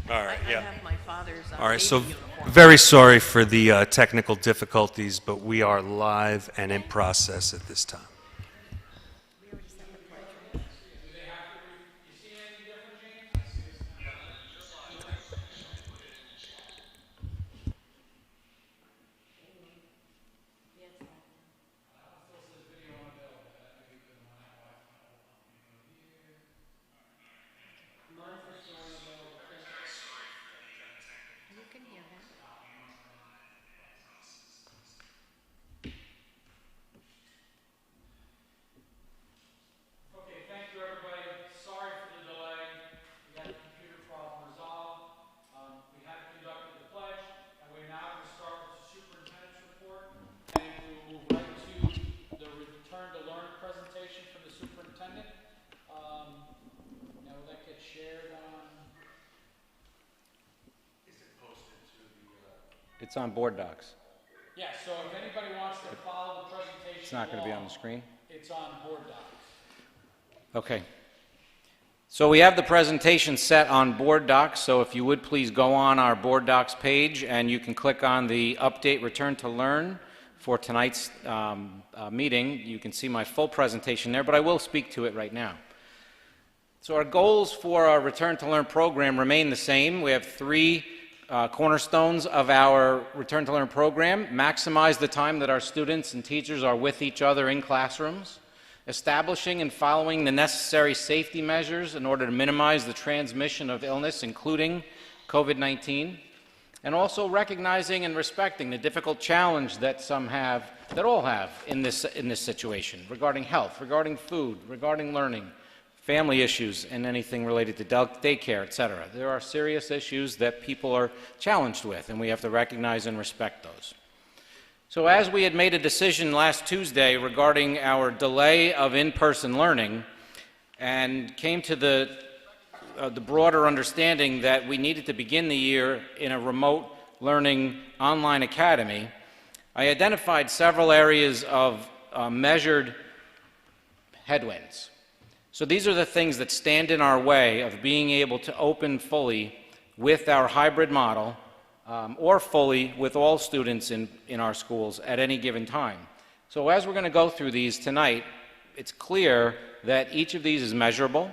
All right, I yeah. have my father's All right, Navy so uniform. very sorry for the technical difficulties, but we are live and in process at this time. We already said the pledge, right? You can hear him. Okay, thank you everybody. Sorry for the delay. We got the computer problem resolved. We have conducted the pledge, and we're now going to start with the superintendent's report. And we will move right to the return to learn presentation from the superintendent. Now will that get shared on? It's on board docs. Yeah, so if anybody wants to follow the presentation It's not going to be on the along, screen? it's on board docs. Okay. So we have the presentation set on board docs, so if you would please go on our board docs page and you can click on the update return to learn for tonight's meeting. You can see my full presentation there, but I will speak to it right now. So our goals for our return to learn program remain the same. We have three cornerstones of our return to learn program: maximize the time that our students and teachers are with each other in classrooms, establishing and following the necessary safety measures in order to minimize the transmission of illness, including COVID-19, and also recognizing and respecting the difficult challenge that some have, that all have in this situation, regarding health, regarding food, regarding learning, family issues, and anything related to daycare, etc. There are serious issues that people are challenged with, and we have to recognize and respect those. So as we had made a decision last Tuesday regarding our delay of in-person learning, and came to the broader understanding that we needed to begin the year in a remote learning online academy, I identified several areas of measured headwinds. So these are the things that stand in our way of being able to open fully with our hybrid model, or fully with all students in our schools at any given time. So as we're going to go through these tonight, it's clear that each of these is measurable.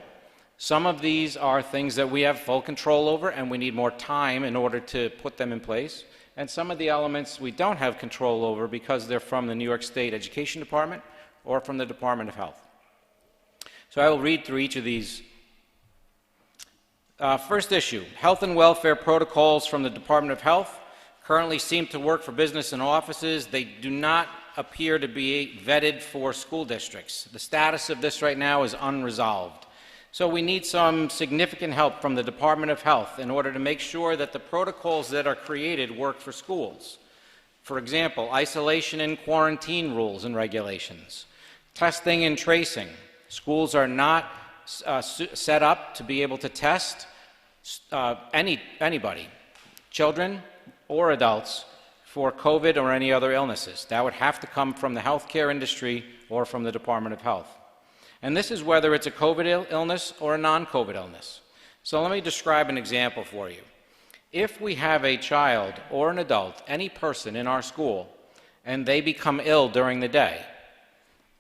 Some of these are things that we have full control over and we need more time in order to put them in place. And some of the elements we don't have control over because they're from the New York State Education Department or from the Department of Health. So I will read through each of these. First issue, health and welfare protocols from the Department of Health currently seem to work for business and offices. They do not appear to be vetted for school districts. The status of this right now is unresolved. So we need some significant help from the Department of Health in order to make sure that the protocols that are created work for schools. For example, isolation and quarantine rules and regulations, testing and tracing. Schools are not set up to be able to test anybody, children or adults, for COVID or any other illnesses. That would have to come from the healthcare industry or from the Department of Health. And this is whether it's a COVID illness or a non-COVID illness. So let me describe an example for you. If we have a child or an adult, any person in our school, and they become ill during the day,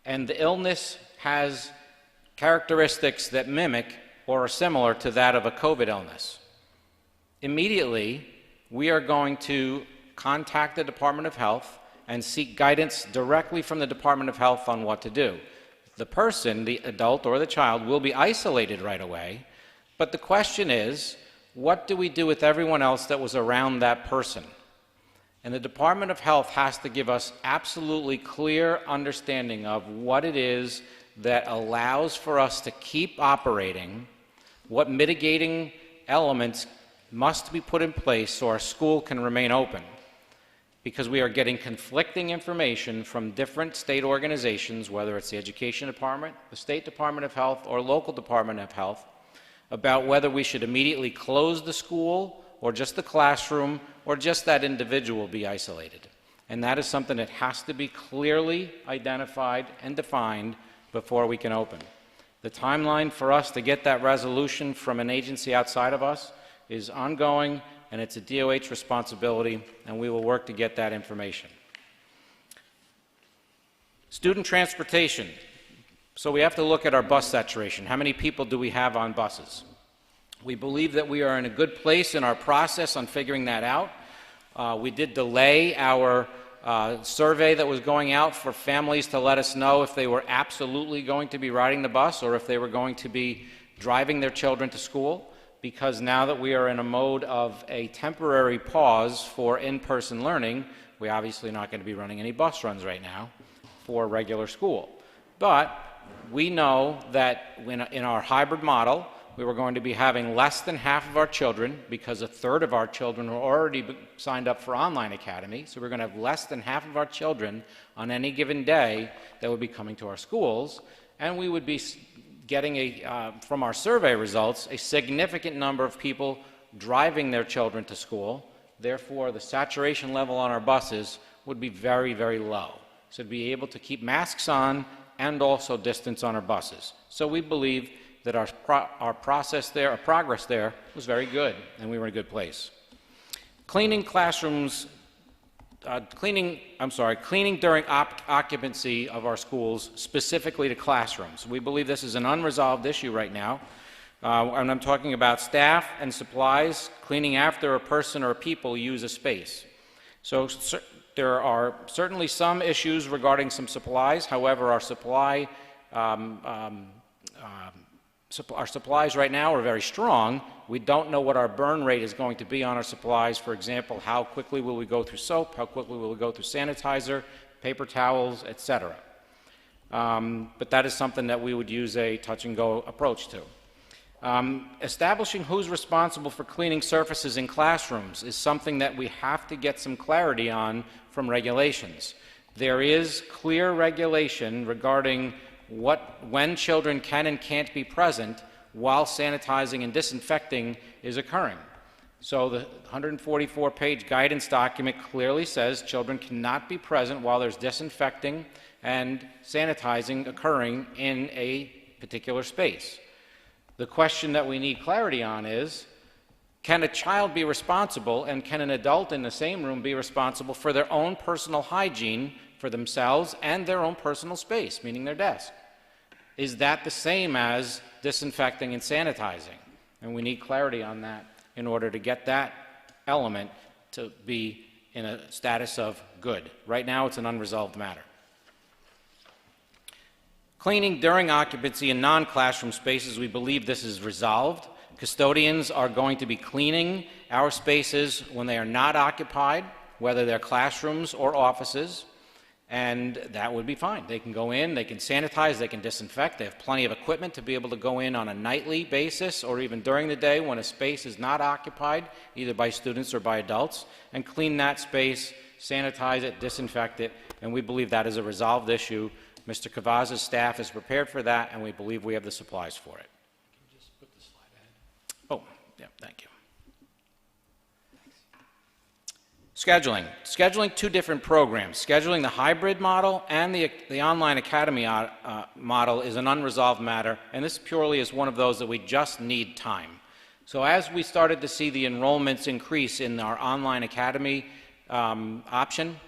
and the illness has characteristics that mimic or are similar to that of a COVID illness, immediately we are going to contact the Department of Health and seek guidance directly from the Department of Health on what to do. The person, the adult or the child, will be isolated right away, but the question is, what do we do with everyone else that was around that person? And the Department of Health has to give us absolutely clear understanding of what it is that allows for us to keep operating, what mitigating elements must be put in place so our school can remain open. Because we are getting conflicting information from different state organizations, whether it's the Education Department, the State Department of Health, or local Department of Health, about whether we should immediately close the school, or just the classroom, or just that individual be isolated. And that is something that has to be clearly identified and defined before we can open. The timeline for us to get that resolution from an agency outside of us is ongoing, and it's a DOH responsibility, and we will work to get that information. Student transportation. So we have to look at our bus saturation. How many people do we have on buses? We believe that we are in a good place in our process on figuring that out. We did delay our survey that was going out for families to let us know if they were absolutely going to be riding the bus or if they were going to be driving their children to school, because now that we are in a mode of a temporary pause for in-person learning, we're obviously not going to be running any bus runs right now for regular school. But we know that in our hybrid model, we were going to be having less than half of our children, because a third of our children were already signed up for online academy, so we're going to have less than half of our children on any given day that would be coming to our schools, and we would be getting from our survey results, a significant number of people driving their children to school. Therefore, the saturation level on our buses would be very, very low. So to be able to keep masks on and also distance on our buses. So we believe that our progress there was very good, and we were in a good place. Cleaning classrooms, cleaning during occupancy of our schools, specifically to classrooms. We believe this is an unresolved issue right now, and I'm talking about staff and supplies cleaning after a person or people use a space. So there are certainly some issues regarding some supplies. However, our supplies right now are very strong. We don't know what our burn rate is going to be on our supplies. For example, how quickly will we go through soap, how quickly will we go through sanitizer, paper towels, etc. But that is something that we would use a touch-and-go approach to. Establishing who's responsible for cleaning surfaces in classrooms is something that we have to get some clarity on from regulations. There is clear regulation regarding when children can and can't be present while sanitizing and disinfecting is occurring. So the 144-page guidance document clearly says children cannot be present while there's disinfecting and sanitizing occurring in a particular space. The question that we need clarity on is, can a child be responsible, and can an adult in the same room be responsible for their own personal hygiene for themselves and their own personal space, meaning their desk? Is that the same as disinfecting and sanitizing? And we need clarity on that in order to get that element to be in a status of good. Right now, it's an unresolved matter. Cleaning during occupancy in non-classroom spaces, we believe this is resolved. Custodians are going to be cleaning our spaces when they are not occupied, whether they're classrooms or offices, and that would be fine. They can go in, they can sanitize, they can disinfect. They have plenty of equipment to be able to go in on a nightly basis or even during the day when a space is not occupied, either by students or by adults, and clean that space, sanitize it, disinfect it, and we believe that is a resolved issue. Mr. Cavazza's staff is prepared for that, and we believe we have the supplies for it. Can you just put the slide ahead? Oh, yeah, thank you. Scheduling. Scheduling two different programs. Scheduling the hybrid model and the online academy model is an unresolved matter, and this purely is one of those that we just need time. So as we started to see the enrollments increase in our online academy option,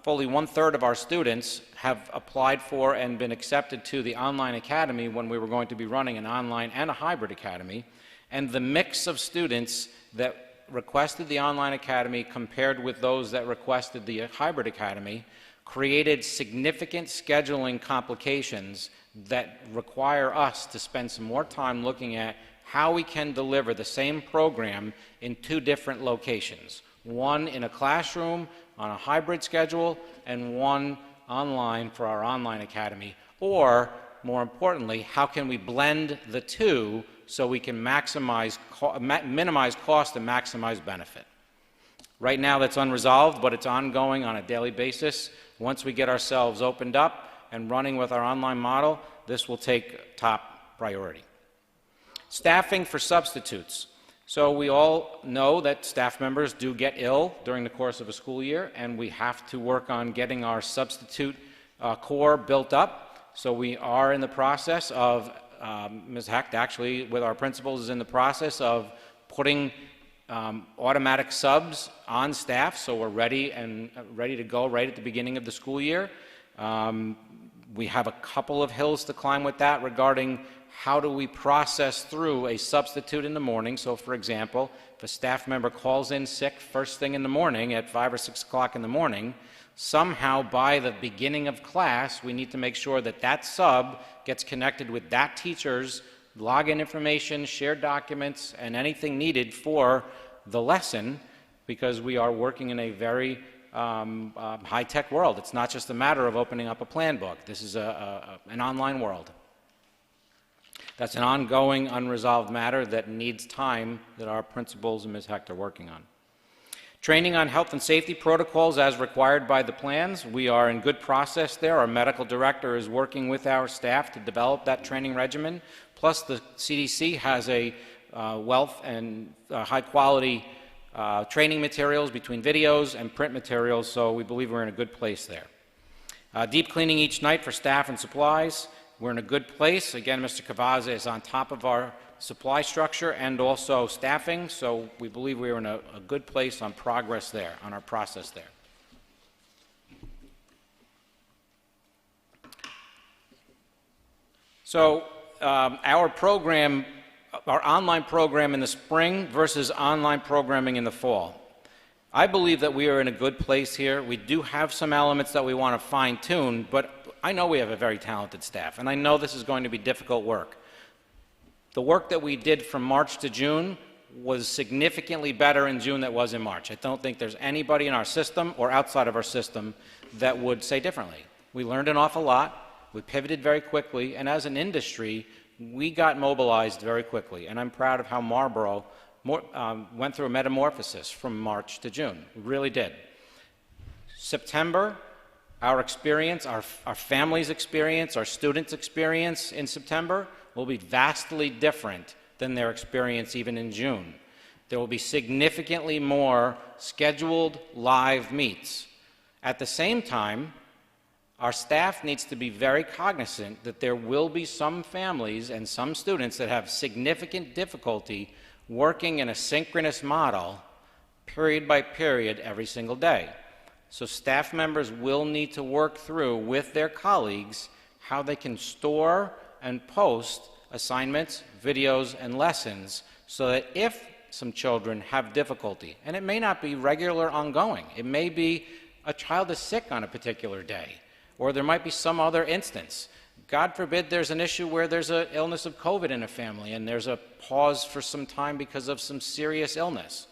fully 1/3 of our students have applied for and been accepted to the online academy when we were going to be running an online and a hybrid academy, and the mix of students that requested the online academy compared with those that requested the hybrid academy created significant scheduling complications that require us to spend some more time looking at how we can deliver the same program in two different locations, one in a classroom on a hybrid schedule and one online for our online academy, or more importantly, how can we blend the two so we can minimize cost and maximize benefit. Right now that's unresolved, but it's ongoing on a daily basis. Once we get ourselves opened up and running with our online model, this will take top priority. Staffing for substitutes. So we all know that staff members do get ill during the course of a school year, and we have to work on getting our substitute core built up. So we are in the process of Ms. Hecht, actually, with our principals, is in the process of putting automatic subs on staff, so we're ready to go right at the beginning of the school year. We have a couple of hills to climb with that regarding how do we process through a substitute in the morning. So, for example, if a staff member calls in sick first thing in the morning at 5 or 6 o'clock in the morning, somehow by the beginning of class, we need to make sure that that sub gets connected with that teacher's login information, shared documents, and anything needed for the lesson, because we are working in a very high-tech world. It's not just a matter of opening up a plan book. This is an online world. That's an ongoing, unresolved matter that needs time that our principals and Ms. Hecht are working on. Training on health and safety protocols as required by the plans. We are in good process there. Our medical director is working with our staff to develop that training regimen. Plus, the CDC has a wealth and high-quality training materials between videos and print materials, so we believe we're in a good place there. Deep cleaning each night for staff and supplies. We're in a good place. Again, Mr. Cavazza is on top of our supply structure and also staffing, so we believe we're in a good place on progress there, on our process there. So our program, our online program in the spring versus online programming in the fall. I believe that we are in a good place here. We do have some elements that we want to fine-tune, but I know we have a very talented staff, and I know this is going to be difficult work. The work that we did from March to June was significantly better in June than it was in March. I don't think there's anybody in our system or outside of our system that would say differently. We learned an awful lot. We pivoted very quickly, and as an industry, we got mobilized very quickly, and I'm proud of how Marlboro went through a metamorphosis from March to June. We really did. September, our experience, our family's experience, our students' experience in September will be vastly different than their experience even in June. There will be significantly more scheduled live meets. At the same time, our staff needs to be very cognizant that there will be some families and some students that have significant difficulty working in a synchronous model, period by period, every single day. So staff members will need to work through with their colleagues how they can store and post assignments, videos, and lessons so that if some children have difficulty, and it may not be regular ongoing, it may be a child is sick on a particular day, or there might be some other instance. God forbid there's an issue where there's an illness of COVID in a family and there's a pause for some time because of some serious illness.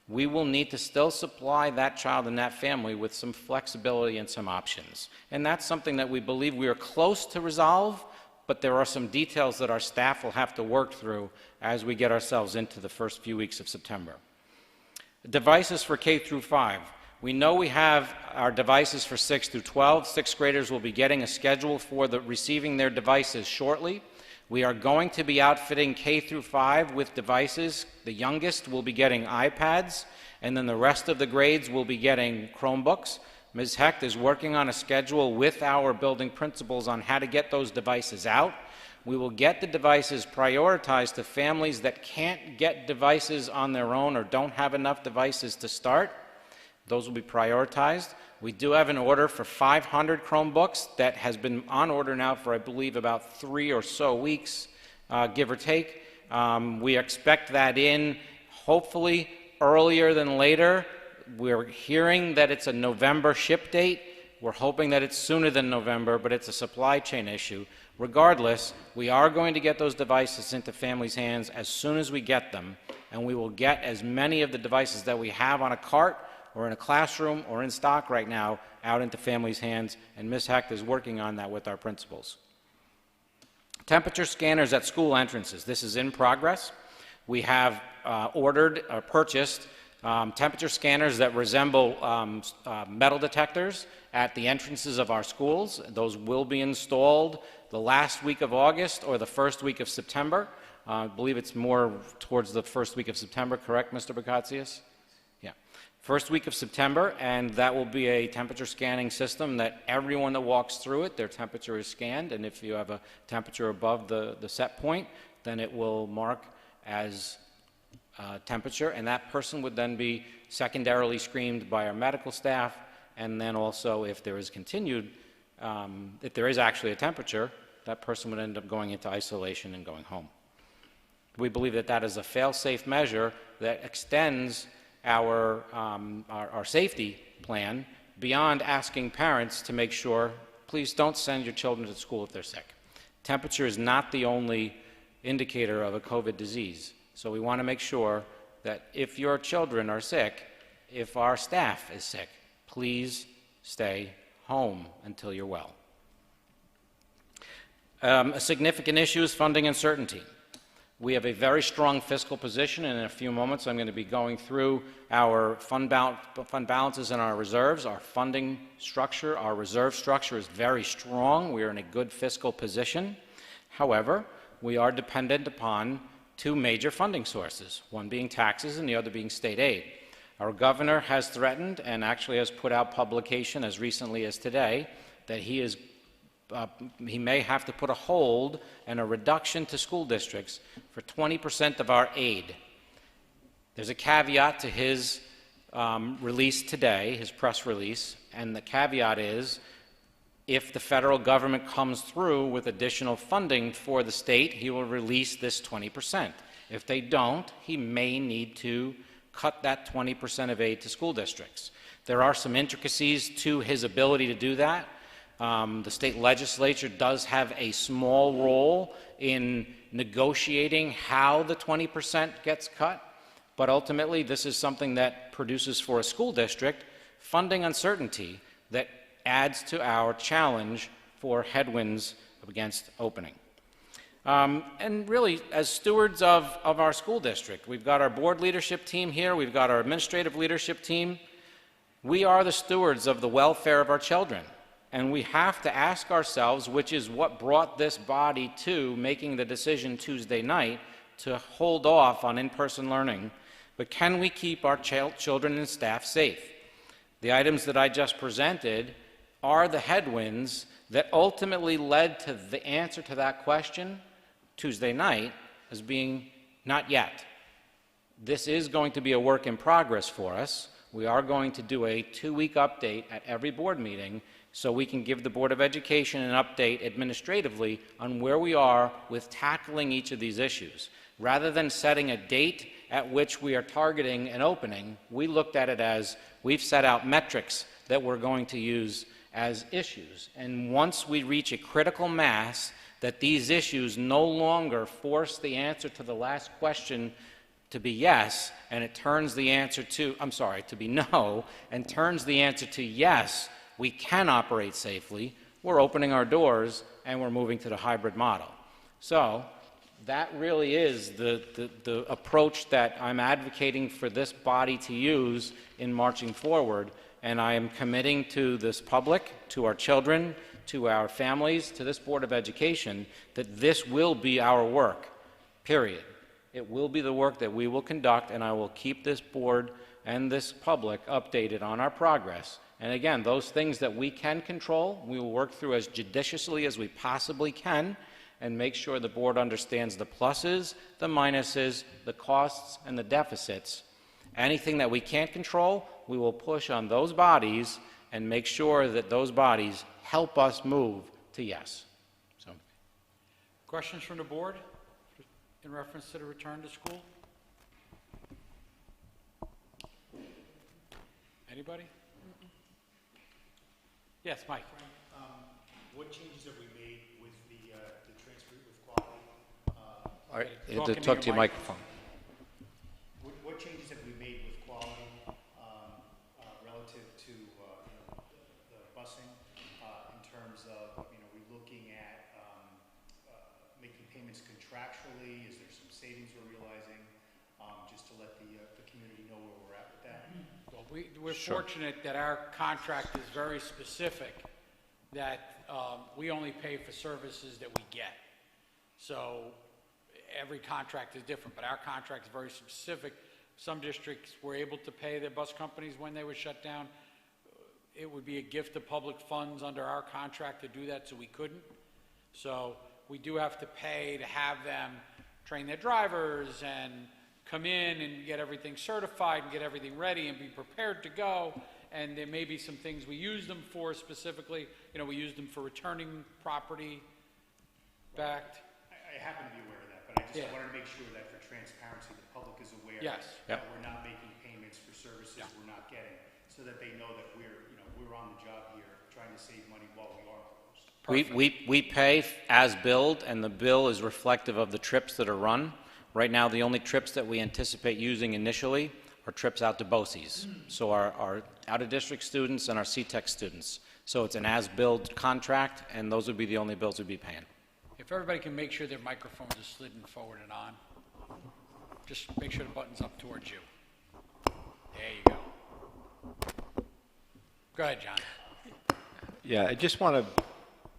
We will need to still supply that child and that family with some flexibility and some options. And that's something that we believe we are close to resolve, but there are some details that our staff will have to work through as we get ourselves into the first few weeks of September. Devices for K through 5. We know we have our devices for 6 through 12. Sixth graders will be getting a schedule for receiving their devices shortly. We are going to be outfitting K through 5 with devices. The youngest will be getting iPads, and then the rest of the grades will be getting Chromebooks. Ms. Hecht is working on a schedule with our building principals on how to get those devices out. We will get the devices prioritized to families that can't get devices on their own or don't have enough devices to start. Those will be prioritized. We do have an order for 500 Chromebooks that has been on order now for, I believe, about 3 or so weeks, give or take. We expect that in, hopefully, earlier than later. We're hearing that it's a November ship date. We're hoping that it's sooner than November, but it's a supply chain issue. Regardless, we are going to get those devices into families' hands as soon as we get them, and we will get as many of the devices that we have on a cart or in a classroom or in stock right now out into families' hands, and Ms. Hecht is working on that with our principals. Temperature scanners at school entrances. This is in progress. We have ordered or purchased temperature scanners that resemble metal detectors at the entrances of our schools. Those will be installed the last week of August or the first week of September. I believe it's more towards the first week of September, correct, Mr. Bakatsias? Yeah. First week of September, and that will be a temperature scanning system that everyone that walks through it, their temperature is scanned, and if you have a temperature above the set point, then it will mark as temperature, and that person would then be secondarily screened by our medical staff, and then also if there is continued, if there is actually a temperature, that person would end up going into isolation and going home. We believe that that is a fail-safe measure that extends our safety plan beyond asking parents to make sure, please don't send your children to school if they're sick. Temperature is not the only indicator of a COVID disease. So we want to make sure that if your children are sick, if our staff is sick, please stay home until you're well. A significant issue is funding uncertainty. We have a very strong fiscal position, and in a few moments I'm going to be going through our fund balances and our reserves. Our funding structure, our reserve structure is very strong. We are in a good fiscal position. However, we are dependent upon two major funding sources, one being taxes and the other being state aid. Our governor has threatened and actually has put out publication as recently as today that he may have to put a hold and a reduction to school districts for 20% of our aid. There's a caveat to his release today, his press release, and the caveat is if the federal government comes through with additional funding for the state, he will release this 20%. If they don't, he may need to cut that 20% of aid to school districts. There are some intricacies to his ability to do that. The state legislature does have a small role in negotiating how the 20% gets cut, but ultimately this is something that produces for a school district funding uncertainty that adds to our challenge for headwinds against opening. And really, as stewards of our school district, we've got our board leadership team here, we've got our administrative leadership team. We are the stewards of the welfare of our children. And we have to ask ourselves, which is what brought this body to making the decision Tuesday night to hold off on in-person learning, but can we keep our children and staff safe? The items that I just presented are the headwinds that ultimately led to the answer to that question Tuesday night as being not yet. This is going to be a work in progress for us. We are going to do a 2-week update at every board meeting so we can give the Board of Education an update administratively on where we are with tackling each of these issues. Rather than setting a date at which we are targeting an opening, we looked at it as we've set out metrics that we're going to use as issues. And once we reach a critical mass that these issues no longer force the answer to the last question to be yes, and it turns the answer to, to be no, and turns the answer to yes, we can operate safely, we're opening our doors and we're moving to the hybrid model. So that really is the approach that I'm advocating for this body to use in marching forward, and I am committing to this public, to our children, to our families, to this Board of Education, that this will be our work, period. It will be the work that we will conduct, and I will keep this board and this public updated on our progress. And again, those things that we can control, we will work through as judiciously as we possibly can and make sure the board understands the pluses, the minuses, the costs, and the deficits. Anything that we can't control, we will push on those bodies and make sure that those bodies help us move to yes. So, Questions from the board in reference to the return to school? Anybody? Yes, Mike. What changes have we made with the transfer with quality? all right, you have Talking to to talk your to your microphone. What changes have we made with quality relative to the busing in terms of we're looking at making payments contractually? Is there some savings we're realizing? Just to let the community know where we're at with that. Well, we're fortunate that our contract is very specific, that we only pay for services that we get. So every contract is different, but our contract is very specific. Some districts were able to pay their bus companies when they were shut down. It would be a gift of public funds under our contract to do that, so we couldn't. So we do have to pay to have them train their drivers and come in and get everything certified and get everything ready and be prepared to go. And there may be some things we use them for specifically. You know, we use them for returning property back. I happen to be aware of that, but I just Yeah. wanted to make sure that for transparency, the public is aware Yes. that Yep. we're not making payments for services Yeah. we're not getting, so that they know that we're on the job here, trying to save money while we are closed. We pay as billed, and the bill is reflective of the trips that are run. Right now, the only trips that we anticipate using initially are trips out to BOCES. So our out-of-district students and our CTEC students. So it's an as-billed contract, and those would be the only bills we'd be paying. If everybody can make sure their microphones are slidden forward and on, just make sure the button's up towards you. There you go. Go ahead, John. Yeah, I just want to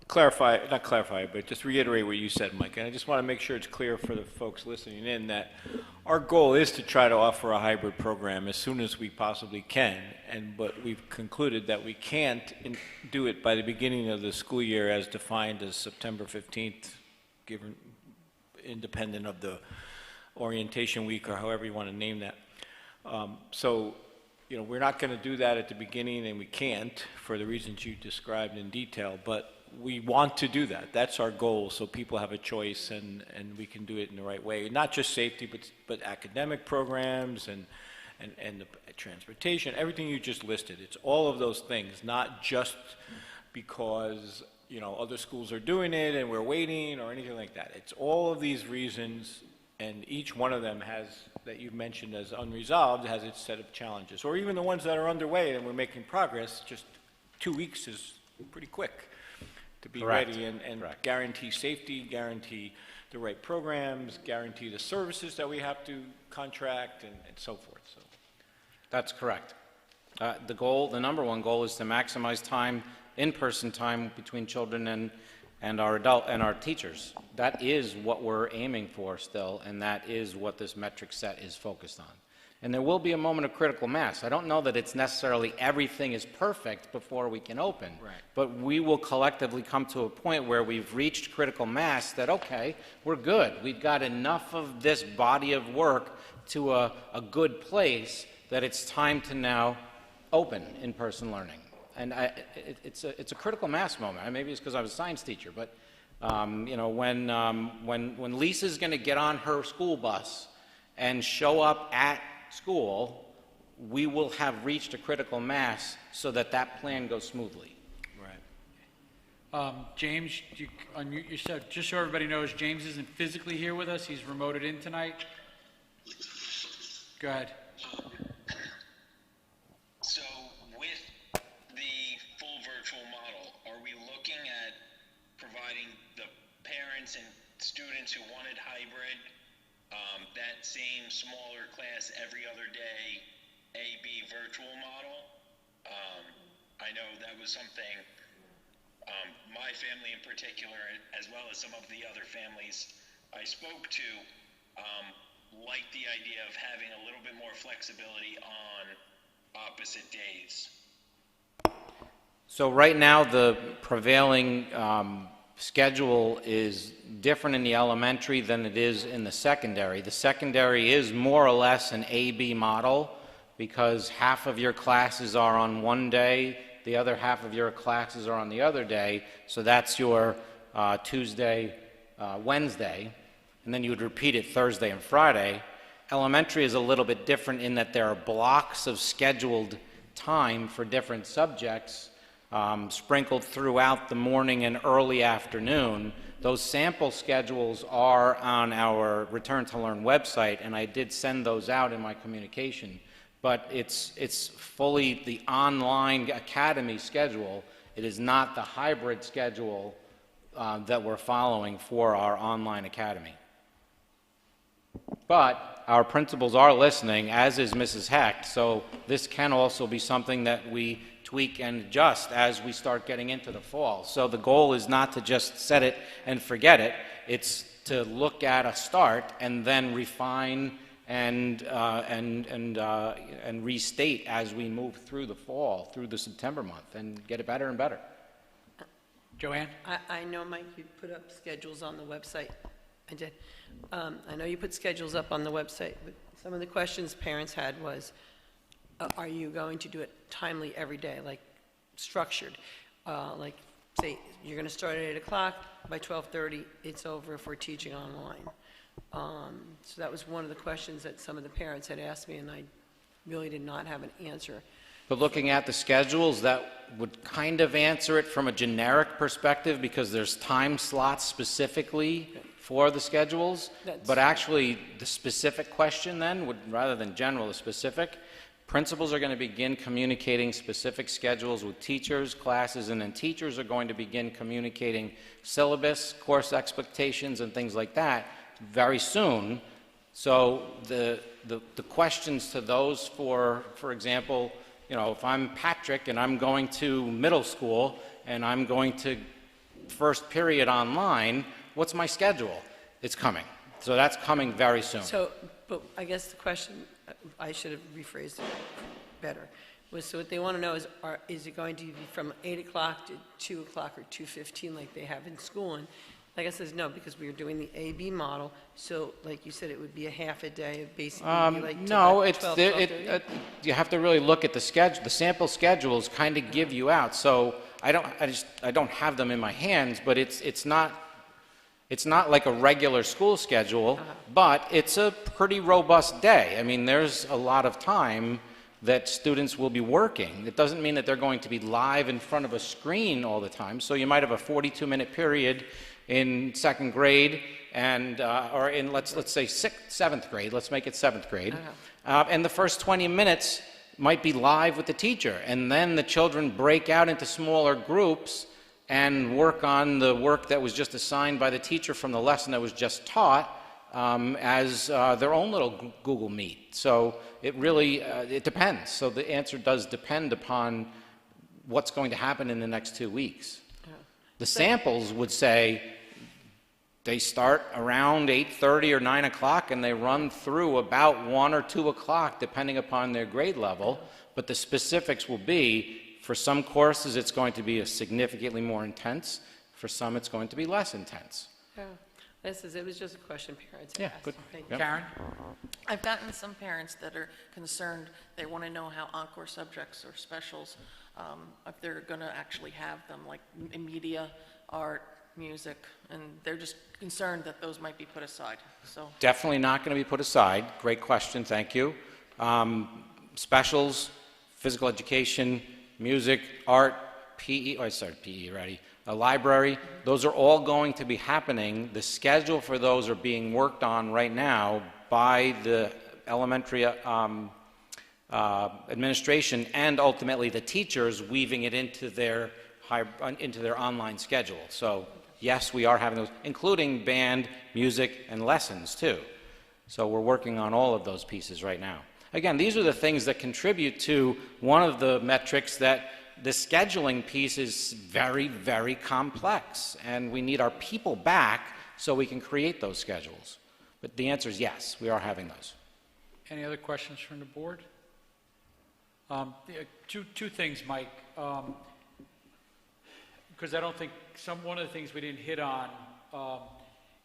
clarify, not clarify, but just reiterate what you said, Mike. And I just want to make sure it's clear for the folks listening in that our goal is to try to offer a hybrid program as soon as we possibly can. But we've concluded that we can't do it by the beginning of the school year as defined as September 15th, given independent of the orientation week or however you want to name that. You know, we're not going to do that at the beginning, and we can't for the reasons you described in detail, but we want to do that. That's our goal, so people have a choice, and we can do it in the right way. Not just safety, but academic programs and the transportation, everything you just listed. It's all of those things, not just because, you know, other schools are doing it and we're waiting or anything like that. It's all of these reasons, and each one of them has, that you've mentioned as unresolved, has its set of challenges. Or even the ones that are underway and we're making progress, just 2 weeks is pretty quick to be Correct. ready and Correct. guarantee safety, guarantee the right programs, guarantee the services that we have to contract, and so forth. So That's correct. The number one goal is to maximize time, in-person time between children and our teachers. That is what we're aiming for still, and that is what this metric set is focused on. And there will be a moment of critical mass. I don't know that it's necessarily everything is perfect before we can open. Right. But we will collectively come to a point where we've reached critical mass that, okay, we're good. We've got enough of this body of work to a good place that it's time to now open in-person learning. And it's a critical mass moment. Maybe it's because I was a science teacher, but you know, when Lisa's going to get on her school bus and show up at school, we will have reached a critical mass so that that plan goes smoothly. right. James, you unmute yourself, just so everybody knows, James isn't physically here with us, he's remoted in tonight. Go ahead. So with the full virtual model, are we looking at providing the parents and students who wanted hybrid, that same smaller class every other day, A/B virtual model? I know that was something my family in particular, as well as some of the other families I spoke to, liked the idea of having a little bit more flexibility on opposite days. So right now, the prevailing schedule is different in the elementary than it is in the secondary. The secondary is more or less an A-B model because half of your classes are on one day, the other half of your classes are on the other day, so that's your Tuesday, Wednesday, and then you would repeat it Thursday and Friday. Elementary is a little bit different in that there are blocks of scheduled time for different subjects sprinkled throughout the morning and early afternoon. Those sample schedules are on our Return to Learn website, and I did send those out in my communication. But it's fully the online academy schedule. It is not the hybrid schedule that we're following for our online academy. But our principals are listening, as is Mrs. Hecht, so this can also be something that we tweak and adjust as we start getting into the fall. So the goal is not to just set it and forget it, it's to look at a start and then refine and restate as we move through the fall, through the September month, and get it better and better. Joanne? I know, Mike, you put up schedules on the website. I did. I know you put schedules up on the website, but Some of the questions parents had was, are you going to do it timely every day, like structured? Like, say, you're going to start at 8 o'clock, by 12:30, it's over if we're teaching online. So that was one of the questions that some of the parents had asked me, and I really did not have an answer. But looking at the schedules, that would kind of answer it from a generic perspective because there's time slots specifically for the schedules. But actually, the specific question then, would, rather than general, the specific, principals are going to begin communicating specific schedules with teachers, classes, and then teachers are going to begin communicating syllabus, course expectations, and things like that very soon. So the questions to those for example, you know, if I'm Patrick and I'm going to middle school and I'm going to first period online, what's my schedule? It's coming. So that's coming very soon. So, but I guess the question, I should have rephrased it better, was so what they want to know is it going to be from 8 o'clock to 2 o'clock or 2:15 like they have in school? And like I said, no, because we were doing the A-B model, so like you said, it would be a half a day of basically like No, till it's 12, 12:30? you have to really look at the schedule. The sample schedules kind of give you out. So I don't have them in my hands, but it's not like a regular school schedule, but it's a pretty robust day. I mean, there's a lot of time that students will be working. It doesn't mean that they're going to be live in front of a screen all the time. So you might have a 42-minute period in second grade and or in let's say seventh grade. Let's make it seventh grade, and the first 20 minutes might be live with the teacher, and then the children break out into smaller groups and work on the work that was just assigned by the teacher from the lesson that was just taught as their own little Google Meet. So it really it depends. So the answer does depend upon what's going to happen in the next 2 weeks. The samples would say they start around 8:30 or 9 o'clock and they run through about 1 or 2 o'clock depending upon their grade level, but the specifics will be, for some courses it's going to be significantly more intense, for some it's going to be less intense. Yeah. It was just a question parents Yeah, asked. good. Thank Yep. you. Karen? I've gotten some parents that are concerned, they want to know how encore subjects or specials, if they're going to actually have them, like media, art, music, and they're just concerned that those might be put aside, so. Definitely not going to be put aside. Great question, thank you. Specials, physical education, music, art, PE, PE already, a library, those are all going to be happening. The schedule for those are being worked on right now by the elementary administration and ultimately the teachers, weaving it into their online schedule. So yes, we are having those, including band, music, and lessons too. So we're working on all of those pieces right now. Again, these are the things that contribute to one of the metrics that the scheduling piece is very, very complex, and we need our people back so we can create those schedules. But the answer is yes, we are having those. Any other questions from the board? Two things, Mike. Because I don't think one of the things we didn't hit on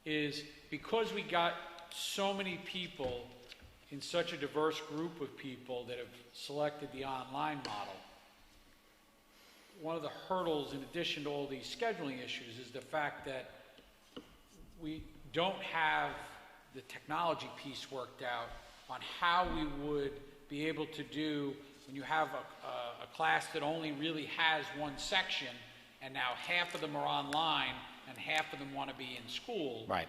is because we got so many people in such a diverse group of people that have selected the online model, one of the hurdles in addition to all these scheduling issues is the fact that we don't have the technology piece worked out on how we would be able to do when you have a class that only really has one section and now half of them are online and half of them want to be in school. Right.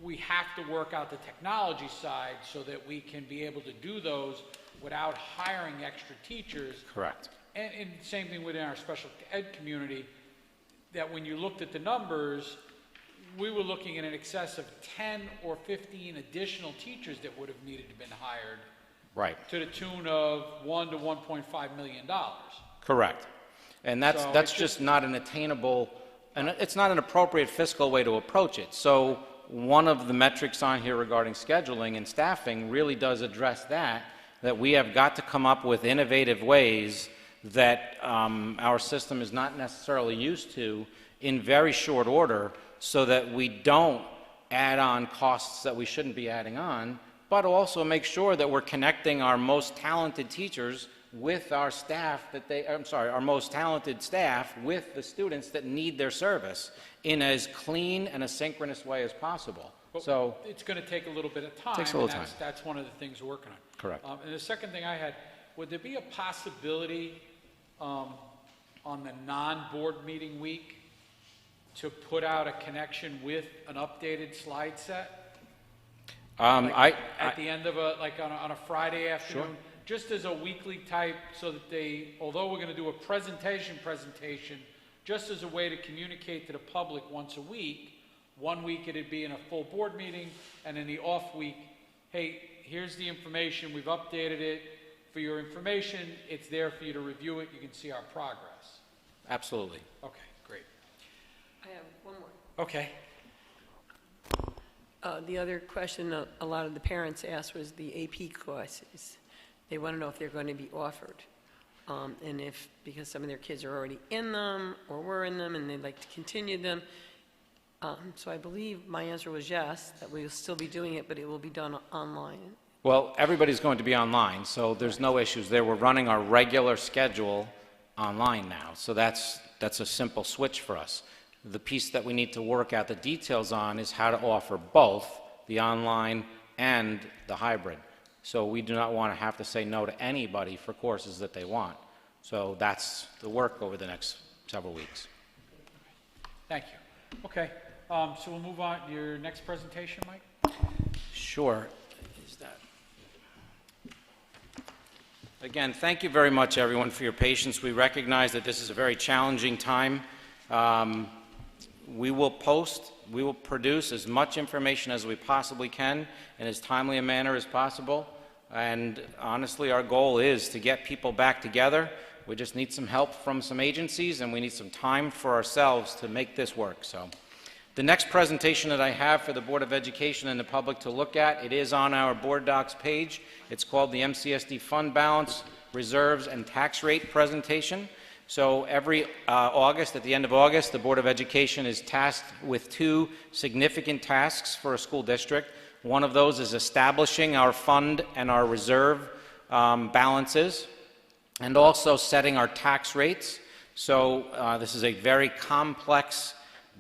We have to work out the technology side so that we can be able to do those without hiring extra teachers. Correct. And same thing within our special ed community, that when you looked at the numbers, we were looking at an excess of 10 or 15 additional teachers that would have needed to have been hired. Right. To the tune of $1 to $1.5 million. Correct. And that's just not an attainable, and it's not an appropriate fiscal way to approach it. So one of the metrics on here regarding scheduling and staffing really does address that we have got to come up with innovative ways that our system is not necessarily used to in very short order, so that we don't add on costs that we shouldn't be adding on, but also make sure that we're connecting our most talented teachers with our staff our most talented staff with the students that need their service in as clean and a synchronous way as possible. But So it's going to take a little bit of time. Takes a little and time. That's one of the things we're working on. Correct. And the second thing I had, would there be a possibility on the non-board meeting week to put out a connection with an updated slide set? At the end of on a Friday afternoon? Just as a weekly type, so that although we're going to do a presentation, just as a way to communicate to the public once a week. 1 week it'd be in a full board meeting, and in the off week, hey, here's the information, we've updated it for your information, it's there for you to review it, you can see our progress. Absolutely. Okay, great. I have one more. Okay. The other question a lot of the parents asked was the AP courses. They want to know if they're going to be offered. And if, because some of their kids are already in them or were in them and they'd like to continue them. So I believe my answer was yes, that we will still be doing it, but it will be done online. Well, everybody's going to be online, so there's no issues there. We're running our regular schedule online now, so that's a simple switch for us. The piece that we need to work out the details on is how to offer both the online and the hybrid. So we do not want to have to say no to anybody for courses that they want. So that's the work over the next several weeks. Thank you. Okay, so we'll move on. Your next presentation, Mike? Sure. Is that? Again, thank you very much, everyone, for your patience. We recognize that this is a very challenging time. We will produce as much information as we possibly can in as timely a manner as possible. And honestly, our goal is to get people back together. We just need some help from some agencies, and we need some time for ourselves to make this work. So the next presentation that I have for the Board of Education and the public to look at, it is on our board docs page. It's called the MCSD Fund Balance, Reserves, and Tax Rate Presentation. So every August, at the end of August, the Board of Education is tasked with two significant tasks for a school district. One of those is establishing our fund and our reserve balances, and also setting our tax rates. So this is a very complex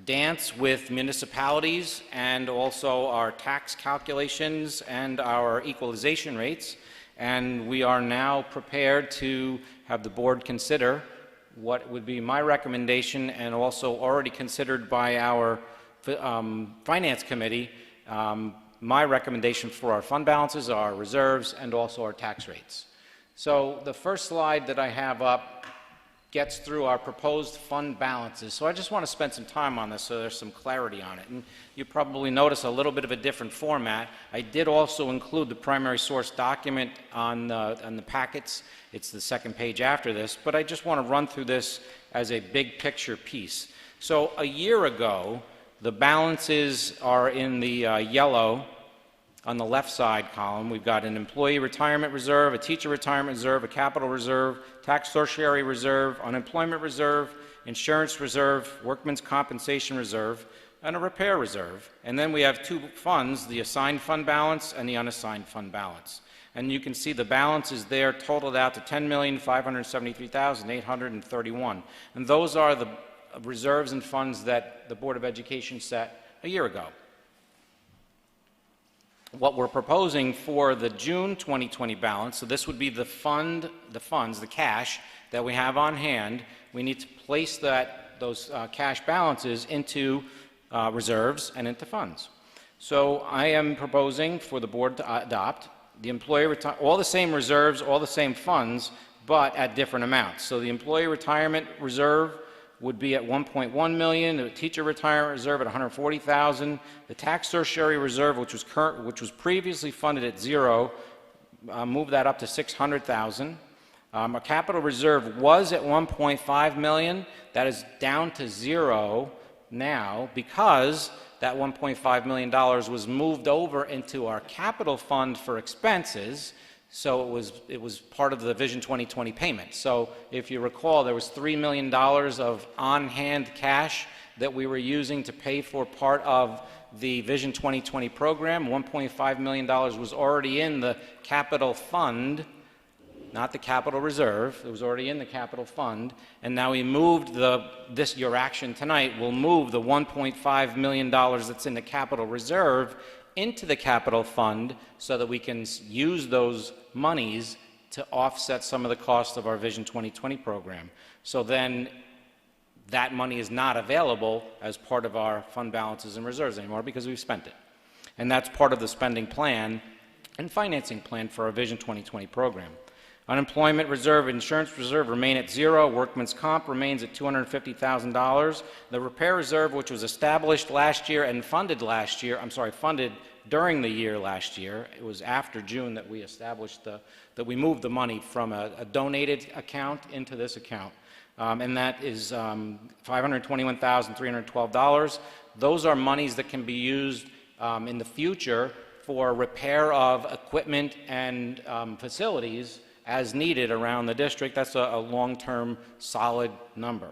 dance with municipalities and also our tax calculations and our equalization rates. And we are now prepared to have the board consider what would be my recommendation, and also already considered by our Finance Committee, my recommendation for our fund balances, our reserves, and also our tax rates. So the first slide that I have up gets through our proposed fund balances. So I just want to spend some time on this so there's some clarity on it. And you probably notice a little bit of a different format. I did also include the primary source document on the packets. It's the second page after this, but I just want to run through this as a big picture piece. So a year ago, the balances are in the yellow on the left side column. We've got an employee retirement reserve, a teacher retirement reserve, a capital reserve, tax tertiary reserve, unemployment reserve, insurance reserve, workman's compensation reserve, and a repair reserve. And then we have two funds, the assigned fund balance and the unassigned fund balance. And you can see the balance is there totaled out to $10,573,831. And those are the reserves and funds that the Board of Education set a year ago. What we're proposing for the June 2020 balance, so this would be the funds, the cash that we have on hand. We need to place those cash balances into reserves and into funds. So I am proposing for the board to adopt the all the same reserves, all the same funds, but at different amounts. So the employee retirement reserve would be at $1.1 million, the teacher retirement reserve at $140,000, the tax tertiary reserve, which was previously funded at zero, move that up to $600,000. A capital reserve was at $1.5 million. That is down to zero now because that $1.5 million was moved over into our capital fund for expenses. So it was part of the Vision 2020 payment. So if you recall, there was $3 million of on-hand cash that we were using to pay for part of the Vision 2020 program. $1.5 million was already in the capital fund, not the capital reserve. It was already in the capital fund. And now we moved your action tonight will move the $1.5 million that's in the capital reserve into the capital fund so that we can use those monies to offset some of the cost of our Vision 2020 program. So then that money is not available as part of our fund balances and reserves anymore because we've spent it. And that's part of the spending plan and financing plan for our Vision 2020 program. Unemployment reserve, insurance reserve remain at zero. Workman's comp remains at $250,000. The repair reserve, which was established last year and funded during the year last year. It was after June that we established that we moved the money from a donated account into this account. And that is $521,312. Those are monies that can be used in the future for repair of equipment and facilities as needed around the district. That's a long-term solid number.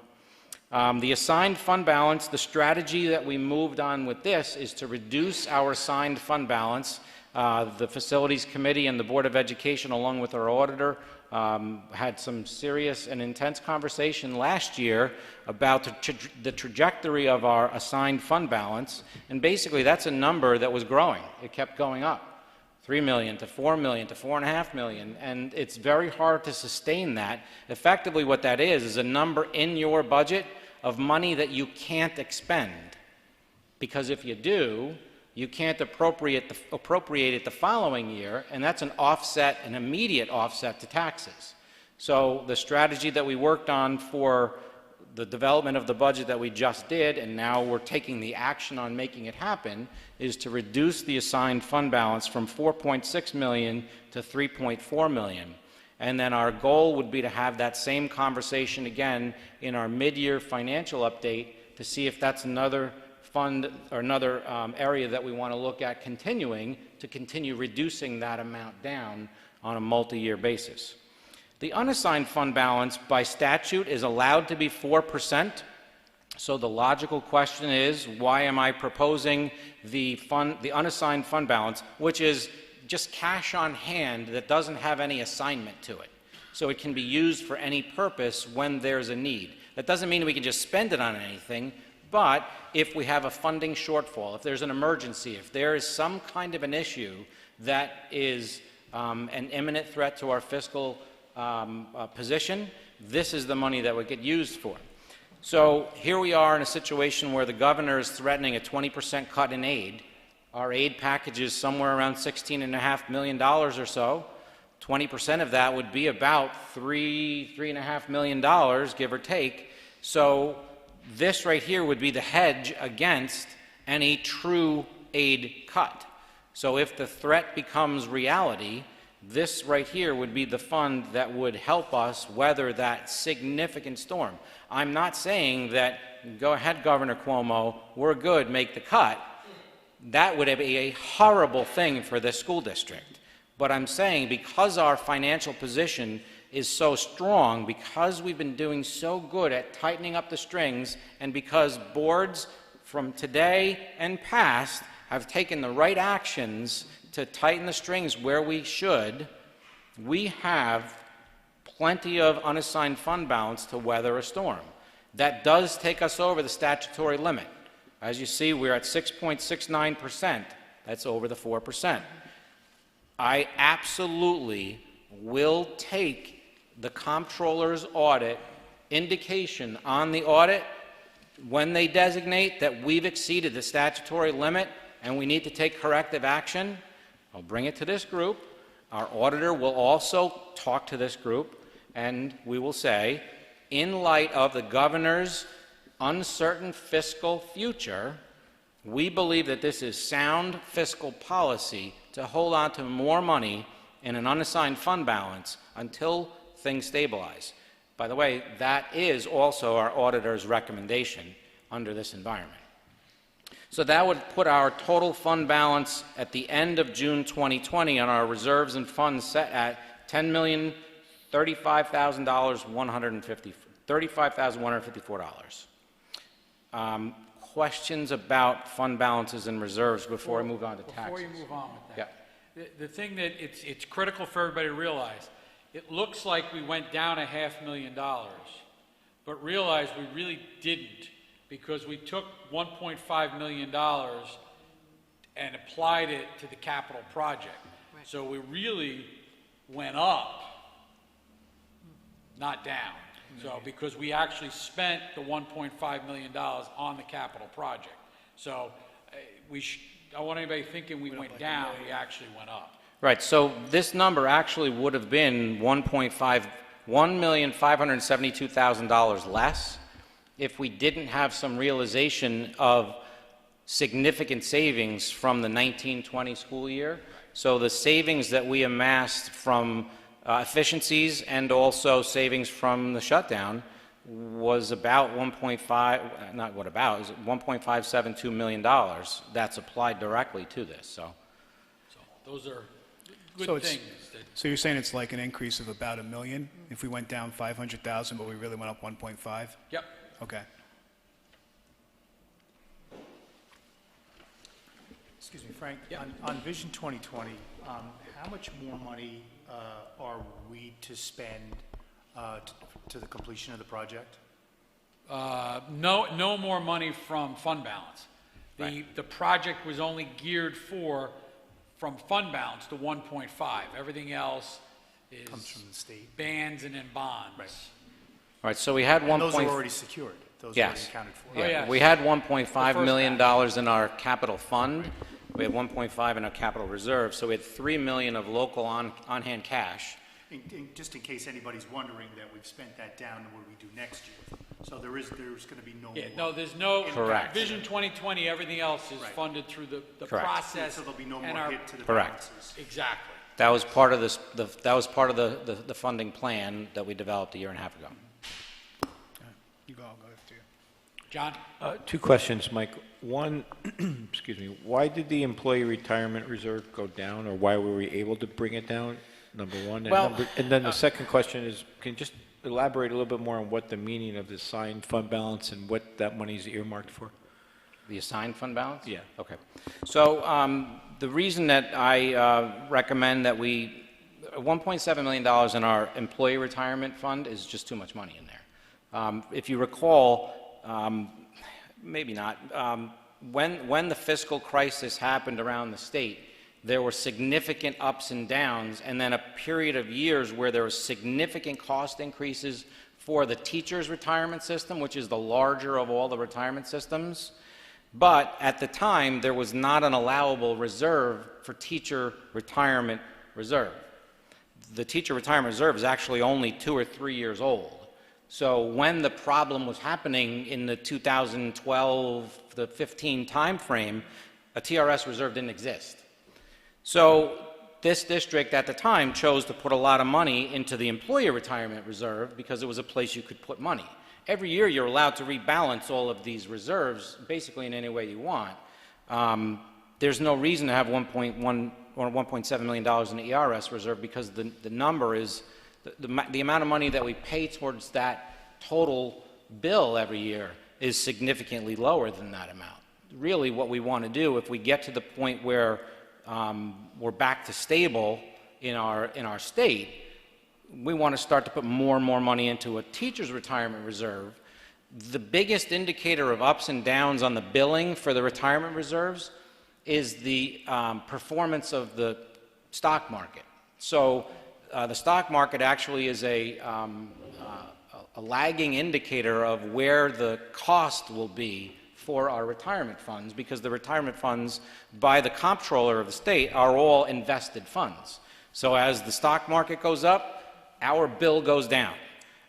The assigned fund balance, the strategy that we moved on with this is to reduce our assigned fund balance. The Facilities Committee and the Board of Education, along with our auditor, had some serious and intense conversation last year about the trajectory of our assigned fund balance. And basically, that's a number that was growing. It kept going up. 3 million to 4 million to 4.5 million, and it's very hard to sustain that. Effectively, what that is a number in your budget of money that you can't expend, because if you do, you can't appropriate it the following year, and that's an offset, an immediate offset to taxes. So the strategy that we worked on for the development of the budget that we just did, and now we're taking the action on making it happen, is to reduce the assigned fund balance from 4.6 million to 3.4 million. And then our goal would be to have that same conversation again in our mid-year financial update to see if that's another fund or another area that we want to look at continue reducing that amount down on a multi-year basis. The unassigned fund balance by statute is allowed to be 4%. So the logical question is, why am I proposing the unassigned fund balance, which is just cash on hand that doesn't have any assignment to it? So it can be used for any purpose when there's a need. That doesn't mean we can just spend it on anything, but if we have a funding shortfall, if there's an emergency, if there is some kind of an issue that is an imminent threat to our fiscal position, this is the money that would get used for. So here we are in a situation where the governor is threatening a 20% cut in aid. Our aid package is somewhere around $16.5 million or so. 20% of that would be about $3.5 million, give or take. So this right here would be the hedge against any true aid cut. So if the threat becomes reality, this right here would be the fund that would help us weather that significant storm. I'm not saying that, go ahead, Governor Cuomo, we're good, make the cut. That would be a horrible thing for this school district. But I'm saying because our financial position is so strong, because we've been doing so good at tightening up the strings, and because boards from today and past have taken the right actions to tighten the strings where we should, we have plenty of unassigned fund balance to weather a storm. That does take us over the statutory limit. As you see, we're at 6.69%. That's over the 4%. I absolutely will take the comptroller's audit indication on the audit when they designate that we've exceeded the statutory limit and we need to take corrective action. I'll bring it to this group. Our auditor will also talk to this group, and we will say, in light of the governor's uncertain fiscal future, we believe that this is sound fiscal policy to hold on to more money in an unassigned fund balance until things stabilize. By the way, that is also our auditor's recommendation under this environment. So that would put our total fund balance at the end of June 2020 on our reserves and funds set at $10,035,154. questions about fund balances and reserves before I move on to taxes? Before you move on with Yeah. that, the thing that it's critical for everybody to realize, it looks like we went down $500,000, but realize we really didn't, because we took $1.5 million and applied it to the capital project. Right. So we really went up, not down. So, because we actually spent the $1.5 million on the capital project. So, I want anybody thinking we went down, we actually went up. Right, so this number actually would have been $1,572,000 less if we didn't have some realization of significant savings from the 1920 school year. So the savings that we amassed from efficiencies and also savings from the shutdown was about $1.572 million that's applied directly to this, so. So, those are So good it's- things. So you're saying it's like an increase of about $1 million if we went down 500,000, but we really went up 1.5? Yep. Okay. Excuse me, Frank, on Vision 2020, how much more money are we to spend to the completion of the project? No more money from fund balance. The project was only geared from fund balance to 1.5. Everything else is Comes from the state. bands and in bonds. Right. All right, so we had And those are 1. already secured? Those are already Yes. accounted for? Oh, yes. We had The $1.5 first million batch. in our capital fund. We had 1.5 in our capital reserve, so we had $3 million of local on-hand cash. Just in case anybody's wondering that we've spent that down, and what do we do next year? So there's going to be no Yeah, more. no, there's no. Correct. Vision 2020, everything else is Right. funded through the Correct. process. So there'll be no and more our- hit to the Correct. balances? Exactly. That was part of this, that was part of the funding plan that we developed a year and a half ago. You go, I'll go after you. John? Two questions, Mike. One, excuse me, why did the employee retirement reserve go down, or why were we able to bring it down, number one? Well, And then the second question is, can you just elaborate a little bit more on what the meaning of the assigned fund balance and what that money is earmarked for? The assigned fund balance? Yeah. Okay. So the reason that I recommend that $1.7 million in our employee retirement fund is just too much money in there. If you recall, maybe not, when the fiscal crisis happened around the state, there were significant ups and downs, and then a period of years where there was significant cost increases for the teachers' retirement system, which is the larger of all the retirement systems. But at the time, there was not an allowable reserve for teacher retirement reserve. The teacher retirement reserve is actually only 2 or 3 years old. So when the problem was happening in the 2012 to 15 timeframe, a TRS reserve didn't exist. So this district at the time chose to put a lot of money into the employee retirement reserve because it was a place you could put money. Every year you're allowed to rebalance all of these reserves basically in any way you want. There's no reason to have $1.1 or $1.7 million in the ERS reserve because the number is, the amount of money that we pay towards that total bill every year is significantly lower than that amount. Really what we want to do, if we get to the point where we're back to stable in our state, we want to start to put more and more money into a teacher's retirement reserve. The biggest indicator of ups and downs on the billing for the retirement reserves is the performance of the stock market. So the stock market actually is a lagging indicator of where the cost will be for our retirement funds, because the retirement funds by the comptroller of the state are all invested funds. So as the stock market goes up, our bill goes down.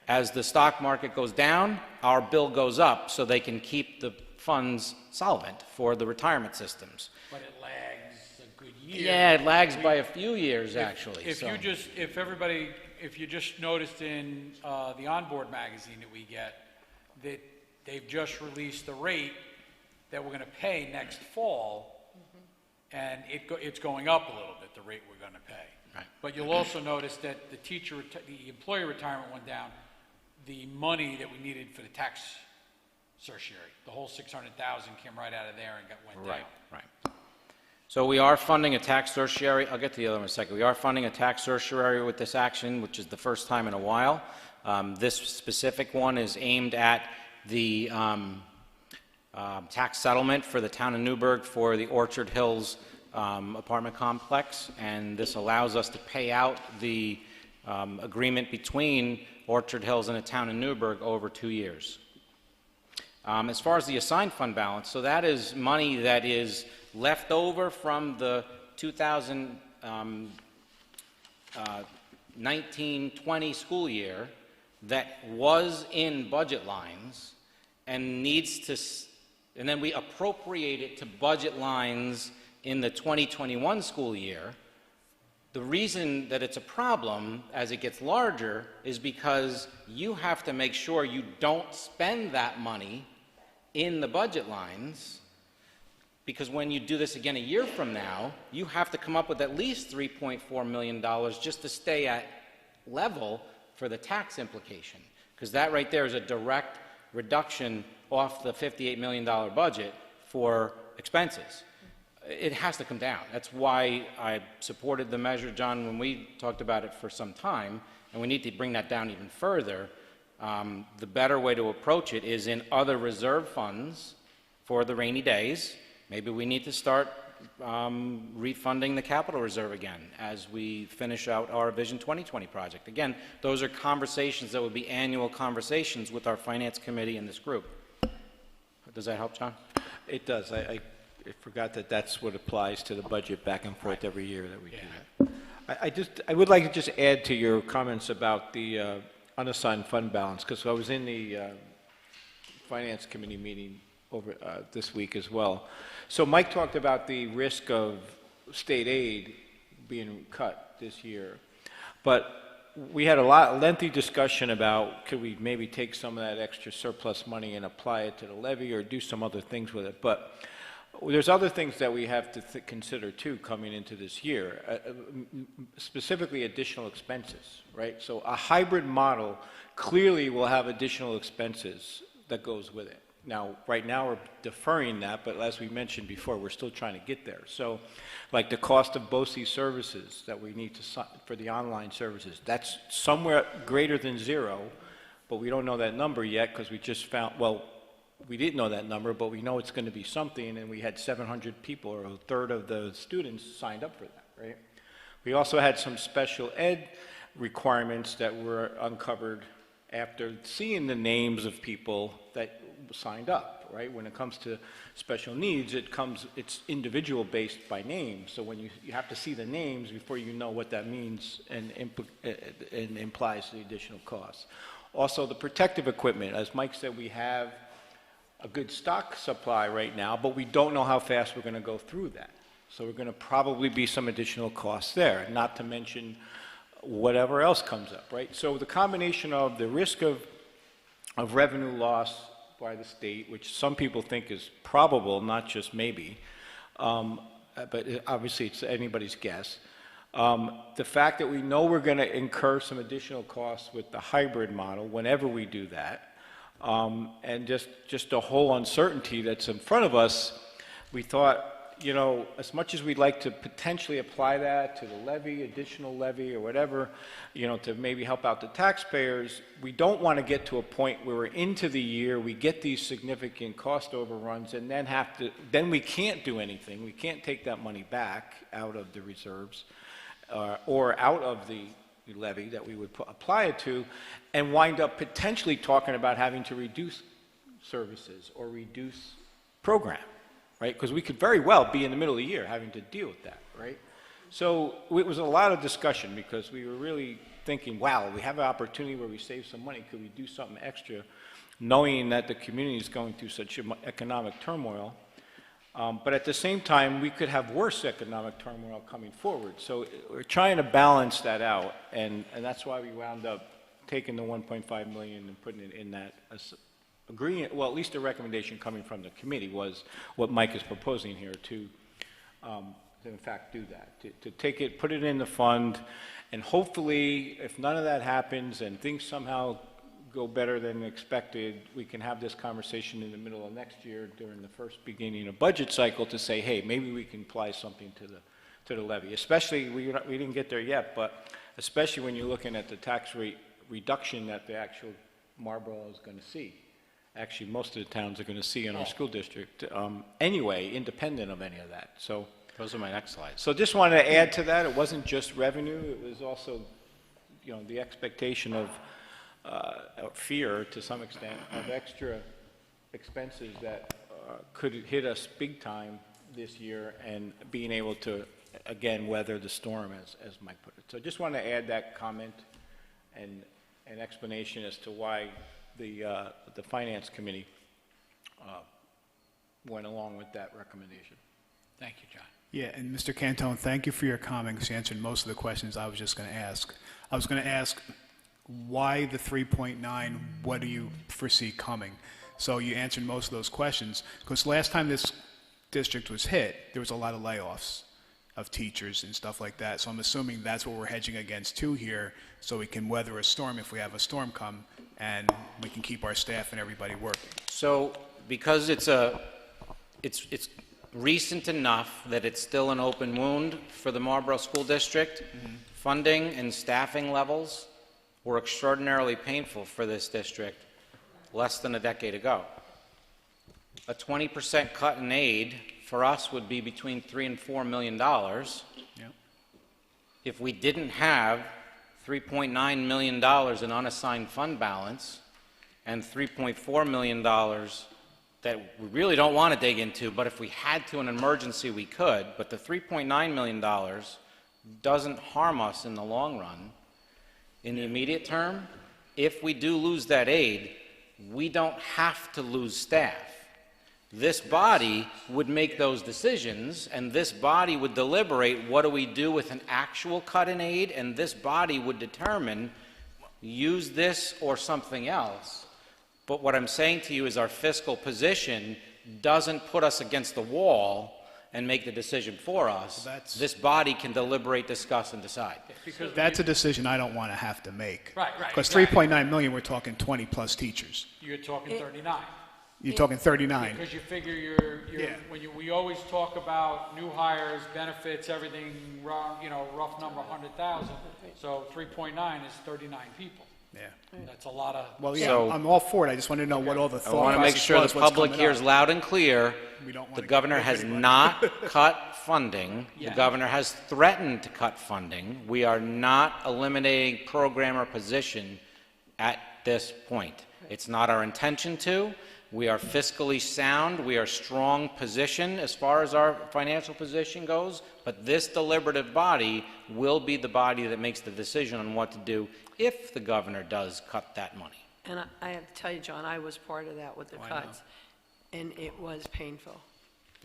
As the stock market goes down, our bill goes up so they can keep the funds solvent for the retirement systems. But it lags a good year. Yeah, it lags by a few years, actually. If so. if you just noticed in the onboard magazine that we get, that they've just released the rate that we're going to pay next fall, and it's going up a little bit, the rate we're going to pay. Right. But you'll also notice that the employee retirement went down. The money that we needed for the tax certiorari. The whole 600,000 came right out of there and went down. Right. So we are funding a tax certiorari. I'll get to the other one in a second. We are funding a tax certiorari with this action, which is the first time in a while. This specific one is aimed at the tax settlement for the town of Newburgh for the Orchard Hills apartment complex, and this allows us to pay out the agreement between Orchard Hills and the town of Newburgh over 2 years. As far as the assigned fund balance, so that is money that is left over from the 2019-20 school year that was in budget lines and needs to, and then we appropriate it to budget lines in the 2021 school year. The reason that it's a problem as it gets larger is because you have to make sure you don't spend that money in the budget lines, because when you do this again a year from now, you have to come up with at least $3.4 million just to stay at level for the tax implication, because that right there is a direct reduction off the $58 million budget for expenses. It has to come down. That's why I supported the measure, John, when we talked about it for some time, and we need to bring that down even further. The better way to approach it is in other reserve funds for the rainy days. Maybe we need to start refunding the capital reserve again as we finish out our Vision 2020 project. Again, those are conversations that would be annual conversations with our finance committee and this group. Does that help, John? It does. I forgot that that's what applies to the budget back and forth every year that we do that. I would like to just add to your comments about the unassigned fund balance, because I was in the finance committee meeting over this week as well. So Mike talked about the risk of state aid being cut this year, but we had a lengthy discussion about could we maybe take some of that extra surplus money and apply it to the levy or do some other things with it. But there's other things that we have to consider too coming into this year, specifically additional expenses, right? So a hybrid model clearly will have additional expenses that goes with it. Now, right now we're deferring that, but as we mentioned before, we're still trying to get there. So like the cost of BOE services that we need to for the online services, that's somewhere greater than zero, but we don't know that number yet because we just found, well, we didn't know that number, but we know it's going to be something, and we had 700 people, or a third of the students, signed up for that, right? We also had some special ed requirements that were uncovered after seeing the names of people that signed up, right? When it comes to special needs, it's individual based by name, so when you have to see the names before you know what that means and implies the additional costs. Also, the protective equipment, as Mike said, we have a good stock supply right now, but we don't know how fast we're going to go through that. So we're going to probably be some additional costs there, not to mention whatever else comes up, right? So the combination of the risk of revenue loss by the state, which some people think is probable, not just maybe, but obviously it's anybody's guess. The fact that we know we're going to incur some additional costs with the hybrid model whenever we do that, and just the whole uncertainty that's in front of us, we thought, you know, as much as we'd like to potentially apply that to the levy, additional levy or whatever, you know, to maybe help out the taxpayers, we don't want to get to a point where we're into the year, we get these significant cost overruns, and then we can't do anything. We can't take that money back out of the reserves or out of the levy that we would apply it to, and wind up potentially talking about having to reduce services or reduce program, right? Because we could very well be in the middle of the year having to deal with that, right? So it was a lot of discussion because we were really thinking, wow, we have an opportunity where we save some money. Could we do something extra, knowing that the community is going through such economic turmoil? But at the same time, we could have worse economic turmoil coming forward. So we're trying to balance that out, and that's why we wound up taking the $1.5 million and putting it in that agreement. Well, at least the recommendation coming from the committee was what Mike is proposing here to in fact do that, to take it, put it in the fund, and hopefully, if none of that happens and things somehow go better than expected, we can have this conversation in the middle of next year during the first beginning of budget cycle to say, hey, maybe we can apply something to the levy. Especially, we didn't get there yet, but especially when you're looking at the tax rate reduction that the actual Marlboro is going to see. Actually, most of the towns are going to see in our school district anyway, independent of any of that. So Those are my next slides. So just wanted to add to that, it wasn't just revenue, it was also, the expectation of fear, to some extent, of extra expenses that could hit us big time this year, and being able to, again, weather the storm, as Mike put it. So just wanted to add that comment and an explanation as to why the Finance Committee went along with that recommendation. Thank you, John. Yeah, and Mr. Cantone, thank you for your comments. You answered most of the questions I was just going to ask. I was going to ask why the 3.9, what do you foresee coming? So you answered most of those questions, because last time this district was hit, there was a lot of layoffs of teachers and stuff like that. So I'm assuming that's what we're hedging against too here, so we can weather a storm if we have a storm come, and we can keep our staff and everybody working. So because it's recent enough that it's still an open wound for the Marlboro School District, funding and staffing levels were extraordinarily painful for this district less than a decade ago. A 20% cut in aid for us would be between $3 and $4 million. Yep. If we didn't have $3.9 million in unassigned fund balance and $3.4 million that we really don't want to dig into, but if we had to in an emergency, we could. But the $3.9 million doesn't harm us in the long run. In the immediate term, if we do lose that aid, we don't have to lose staff. This body would make those decisions, and this body would deliberate what do we do with an actual cut in aid, and this body would determine use this or something else. But what I'm saying to you is our fiscal position doesn't put us against the wall and make the decision for us. Well, this body can deliberate, discuss, and decide. Because That's a decision I don't want to have to make. Right, Because exactly. 3.9 million, we're talking 20 plus teachers. You're talking 39. You're talking 39. Because you figure Yeah. we always talk about new hires, benefits, everything, rough number 100,000. So 3.9 is 39 people. Yeah. That's a lot of. Well, yeah, So- I'm all for it. I just want to know what all the I thought want to make process sure was, the what's public coming hears up. loud and clear. We don't want The to governor get has anybody. not cut funding. The Yeah. governor has threatened to cut funding. We are not eliminating program or position at this point. It's not our intention to. We are fiscally sound. We are strong position as far as our financial position goes. But this deliberative body will be the body that makes the decision on what to do if the governor does cut that money. And I have to tell you, John, I was part of that with the cuts, and it was painful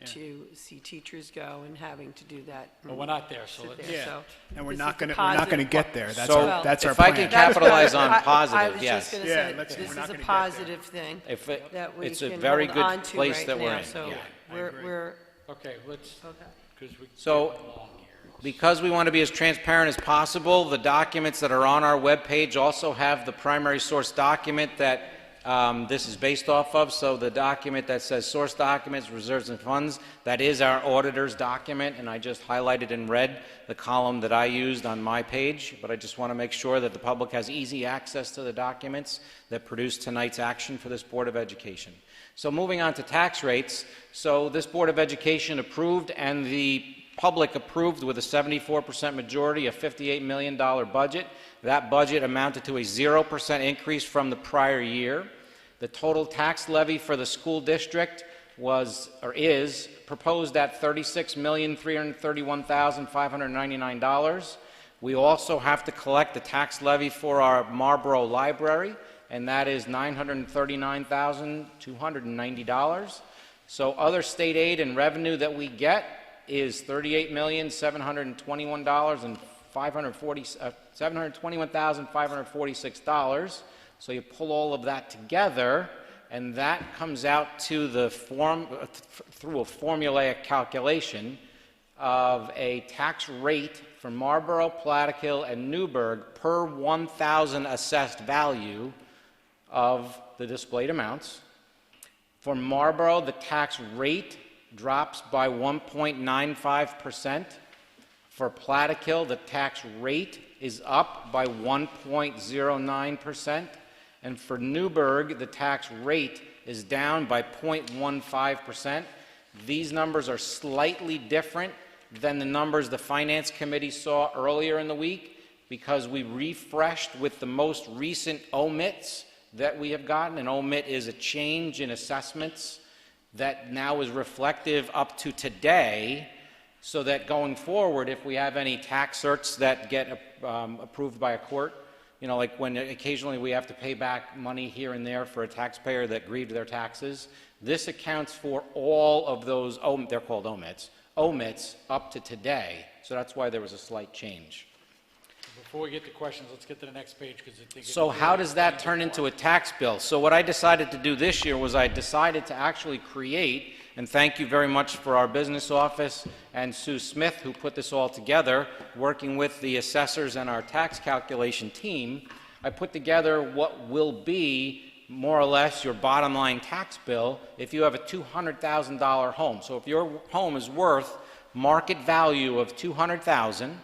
to see teachers go and having to do that. But we're not there, so Sit let's. there. Yeah, So and we're this not is the going to positive get part. there. That's So, our that's our if I plan. can capitalize on I positive, was yes. just going to Yeah, say, let's- we're this not is a gonna get there. positive thing If it- that we it's a can very hold good on to place right that we're now. in, So yeah. we're, Okay, let's, okay. because we. So- getting along here. Because we want to be as transparent as possible, the documents that are on our webpage also have the primary source document that this is based off of. So the document that says source documents, reserves and funds, that is our auditor's document, and I just highlighted in red the column that I used on my page. But I just want to make sure that the public has easy access to the documents that produce tonight's action for this Board of Education. So moving on to tax rates. So this Board of Education approved, and the public approved with a 74% majority, a $58 million budget. That budget amounted to a 0% increase from the prior year. The total tax levy for the school district was, or is, proposed at $36,331,599. We also have to collect the tax levy for our Marlboro Library, and that is $939,290. So other state aid and revenue that we get is $721,546. So you pull all of that together, and that comes out to the through a formulaic calculation of a tax rate for Marlboro, Plattekill, and Newburgh per 1,000 assessed value of the displayed amounts. For Marlboro, the tax rate drops by 1.95%. For Plattekill, the tax rate is up by 1.09%. And for Newburgh, the tax rate is down by 0.15%. These numbers are slightly different than the numbers the Finance Committee saw earlier in the week because we refreshed with the most recent omits that we have gotten. An omit is a change in assessments that now is reflective up to today, so that going forward, if we have any tax certs that get approved by a court, you know, like when occasionally we have to pay back money here and there for a taxpayer that grieved their taxes, this accounts for all of those, they're called omits up to today. So that's why there was a slight change. Before we get to questions, let's get to the next page because I think. So how does that turn into a tax bill? So what I decided to do this year was I decided to actually create, and thank you very much for our business office and Sue Smith who put this all together, working with the assessors and our tax calculation team. I put together what will be more or less your bottom line tax bill if you have a $200,000 home. So if your home is worth market value of $200,000,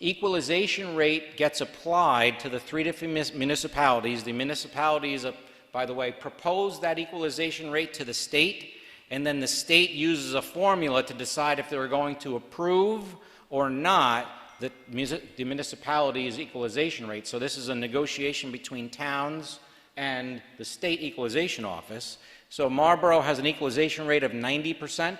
equalization rate gets applied to the three different municipalities. The municipalities, by the way, propose that equalization rate to the state, and then the state uses a formula to decide if they're going to approve or not the municipality's equalization rate. So this is a negotiation between towns and the state equalization office. So Marlboro has an equalization rate of 90%.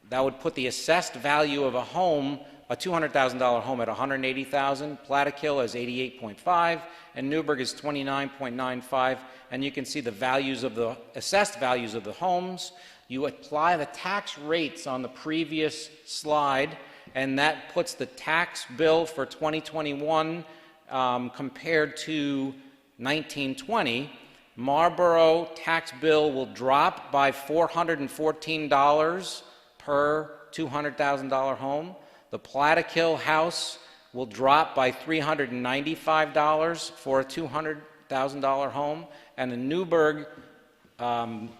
That would put the assessed value of a home, a $200,000 home, at $180,000. Plattekill is 88.5, and Newburgh is 29.95. And you can see the values of the assessed values of the homes. You apply the tax rates on the previous slide, and that puts the tax bill for 2021 compared to 1920. Marlboro tax bill will drop by $414 per $200,000 home. The Plattekill house will drop by $395 for a $200,000 home, and the Newburgh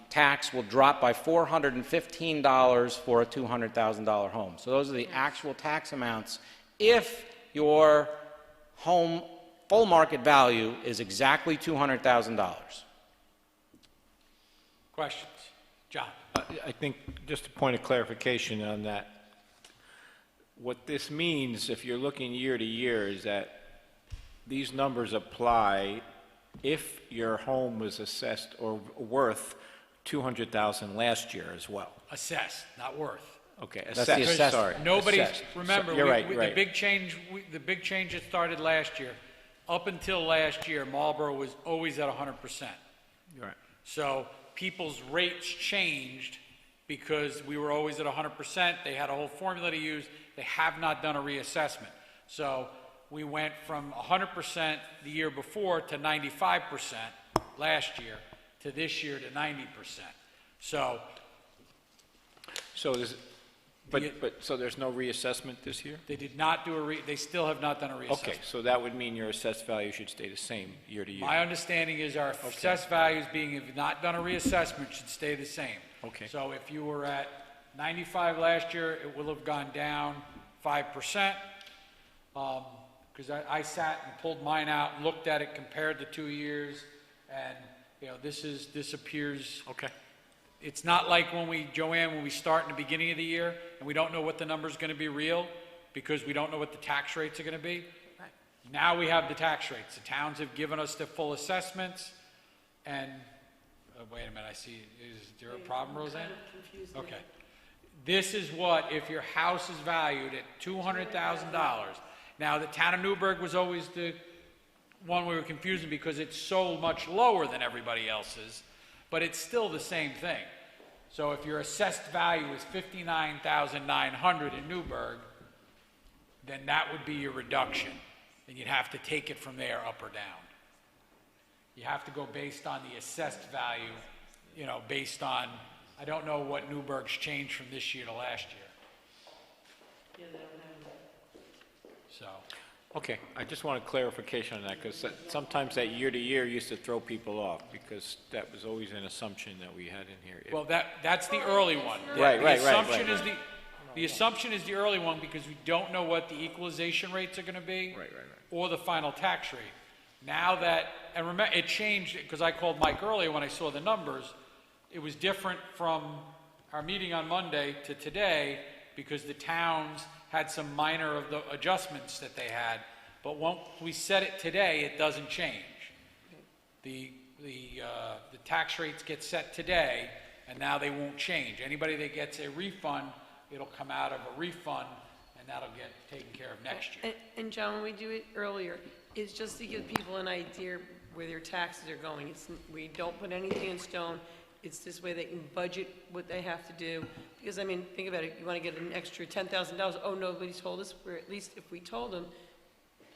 tax will drop by $415 for a $200,000 home. So those are the actual tax amounts if your home full market value is exactly $200,000. Questions? John? I think just a point of clarification on that. What this means, if you're looking year to year, is that these numbers apply if your home was assessed or worth $200,000 last year as well. Assessed, not worth. Okay, That's the assessed, assessed. sorry. Nobody, Assessed. remember, So, you're right, the right. big change that started last year, up until last year, Marlboro was always at 100%. You're right. So people's rates changed because we were always at 100%. They had a whole formula to use. They have not done a reassessment. So we went from 100% the year before to 95% last year to this year to 90%. So So so there's no reassessment this year? they did not do they still have not done a reassessment. Okay, so that would mean your assessed value should stay the same year to year. My understanding is our assessed values being, if not done a reassessment, should stay the same. Okay. So if you were at 95 last year, it will have gone down 5%. Because I sat and pulled mine out and looked at it, compared the 2 years, and, you know, this appears. Okay. It's not like when we start in the beginning of the year, and we don't know what the number's gonna be real, because we don't know what the tax rates are gonna be. Right. Now we have the tax rates. The towns have given us the full assessments, and, wait a minute, I see, is there a problem, Roseanne? Okay. This is what, if your house is valued at $200,000. Now, the town of Newburgh was always the one we were confusing because it's so much lower than everybody else's, but it's still the same thing. So if your assessed value is $59,900 in Newburgh, then that would be your reduction, and you'd have to take it from there, up or down. You have to go based on the assessed value, you know, based on, I don't know what Newburgh's changed from this year to last year. So, Okay, I just want a clarification on that, because sometimes that year to year used to throw people off, because that was always an assumption that we had in here. Well, that's the early one. Right, The right, right, assumption right. is the assumption is the early one because we don't know what the equalization rates are gonna be. Right. Or the final tax rate. Now that, and remember, it changed, because I called Mike earlier when I saw the numbers. It was different from our meeting on Monday to today, because the towns had some minor of the adjustments that they had. But when we set it today, it doesn't change. The tax rates get set today, and now they won't change. Anybody that gets a refund, it'll come out of a refund, and that'll get taken care of next year. And John, when we do it earlier, it's just to give people an idea where their taxes are going. We don't put anything in stone. It's this way they can budget what they have to do. Because, I mean, think about it. You want to get an extra $10,000. Oh, nobody told us. Where at least if we told them,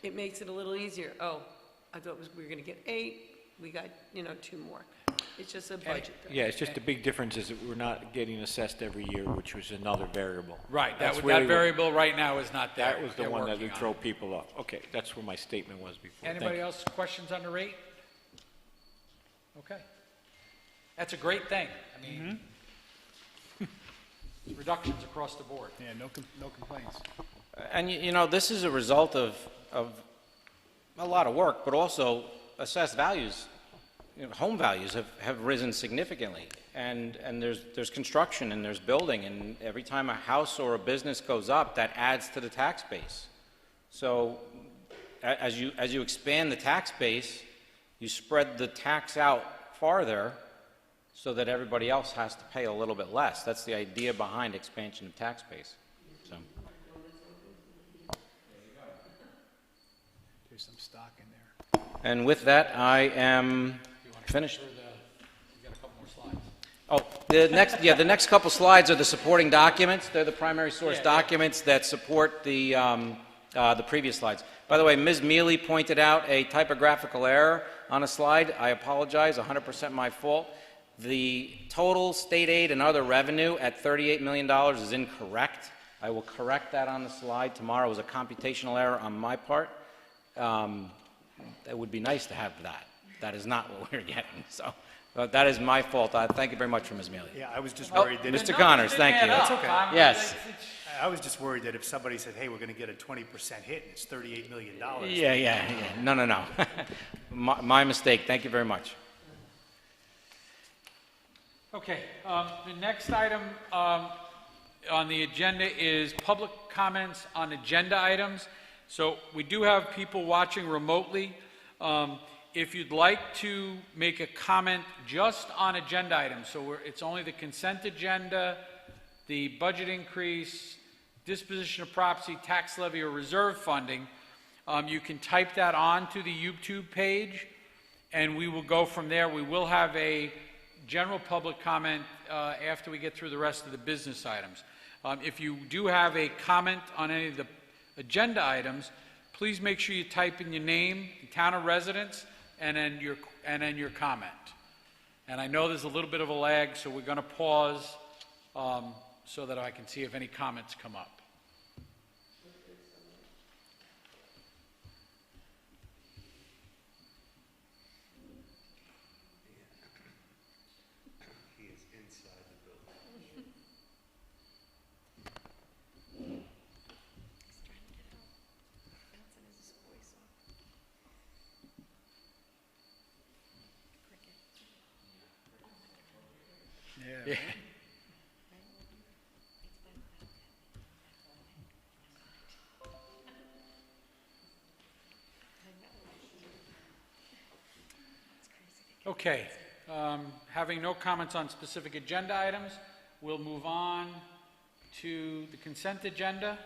it makes it a little easier. Oh, I thought we were going to get 8. We got, 2 more. It's just a budget thing. Yeah, it's just the big difference is that we're not getting assessed every year, which was another variable. Right, That's that really what- variable right now is not there. That was the They're one that working would on throw it. people off. Okay, that's where my statement was before. Thank Anybody you. else questions on the rate? Okay. That's a great thing. I mean, reductions across the board. Yeah, no complaints. And this is a result of a lot of work, but also assessed values. Home values have risen significantly, and there's construction and there's building, and every time a house or a business goes up, that adds to the tax base. So as you expand the tax base, you spread the tax out farther so that everybody else has to pay a little bit less. That's the idea behind expansion of tax base. So. There's some stock in there. And with that, I am finished. You got a couple more slides. Oh, the next couple slides are the supporting documents. They're the primary source documents that support the previous slides. By the way, Ms. Mealy pointed out a typographical error on a slide. I apologize, 100% my fault. The total state aid and other revenue at $38 million is incorrect. I will correct that on the slide tomorrow. It was a computational error on my part. It would be nice to have that. That is not what we're getting. So that is my fault. Thank you very much for Ms. Mealy. Yeah, I was just worried that... Mr. Connors, thank you. That's okay. Yes. I was just worried that if somebody said, hey, we're going to get a 20% hit and it's $38 million. Yeah. No. My mistake. Thank you very much. Okay, the next item on the agenda is public comments on agenda items. So we do have people watching remotely. If you'd like to make a comment just on agenda items, so it's only the consent agenda, the budget increase, disposition of property, tax levy, or reserve funding, you can type that onto the YouTube page, and we will go from there. We will have a general public comment after we get through the rest of the business items. If you do have a comment on any of the agenda items, please make sure you type in your name, your town of residence, and then your comment. And I know there's a little bit of a lag, so we're going to pause so that I can see if any comments come up. He is inside the building. Yeah. Okay, having no comments on specific agenda items, we'll move on to the consent agenda.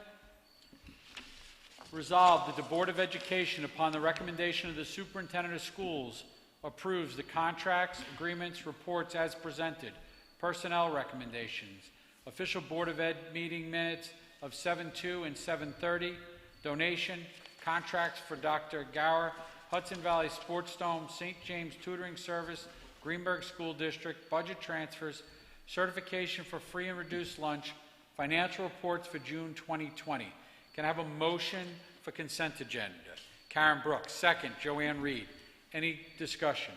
Resolved that the Board of Education, upon the recommendation of the Superintendent of Schools, approves the contracts, agreements, reports as presented, personnel recommendations, official Board of Ed meeting minutes of 7/2 and 7/30, donation, contracts for Dr. Gower, Hudson Valley Sports Dome, St. James Tutoring Service, Greenberg School District, budget transfers, certification for free and reduced lunch, financial reports for June 2020. Can I have a motion for consent agenda. Karen Brooks, second. Joanne Reed. Any discussion?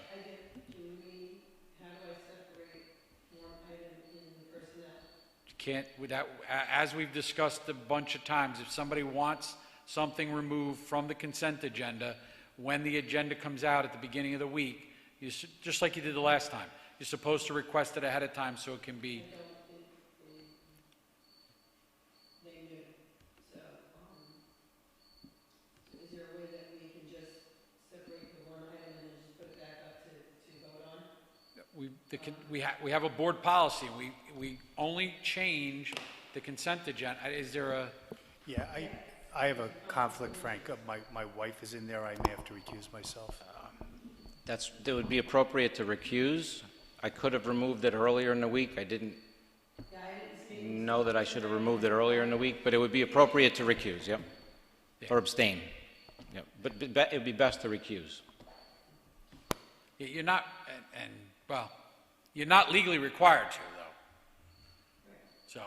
How do I separate one item in personnel? Can't, without, as we've discussed a bunch of times, if somebody wants something removed from the consent agenda, when the agenda comes out at the beginning of the week, just like you did the last time, you're supposed to request it ahead of time so it can be. They knew. So, is there a way that we can just separate the one item and then just put it back up to vote on? We have a board policy. We only change the consent agenda. Is there a, Yeah, I have a conflict, Frank. My wife is in there. I may have to recuse myself. That would be appropriate to recuse. I could have removed it earlier in the week. I didn't know that I should have removed it earlier in the week, but it would be appropriate to recuse, yep. Or abstain. Yep. But it would be best to recuse. you're not, well, you're not legally required to, though. So.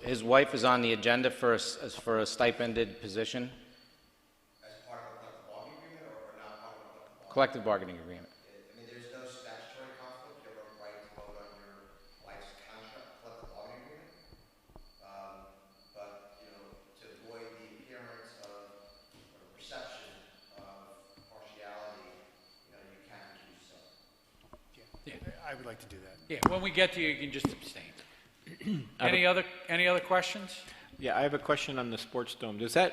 His wife is on the agenda for a stipended position? As part of a collective bargaining agreement or not part of a Collective bargaining agreement. I mean, there's no statutory conflict. You have a right to vote on your wife's contract, collective bargaining agreement. But, you know, to avoid the appearance of, or the perception of partiality, you know, you can recuse yourself. Yeah. I would like to do that. Yeah, when we get to you, you can just abstain. Any other questions? Yeah, I have a question on the sports dome. Does that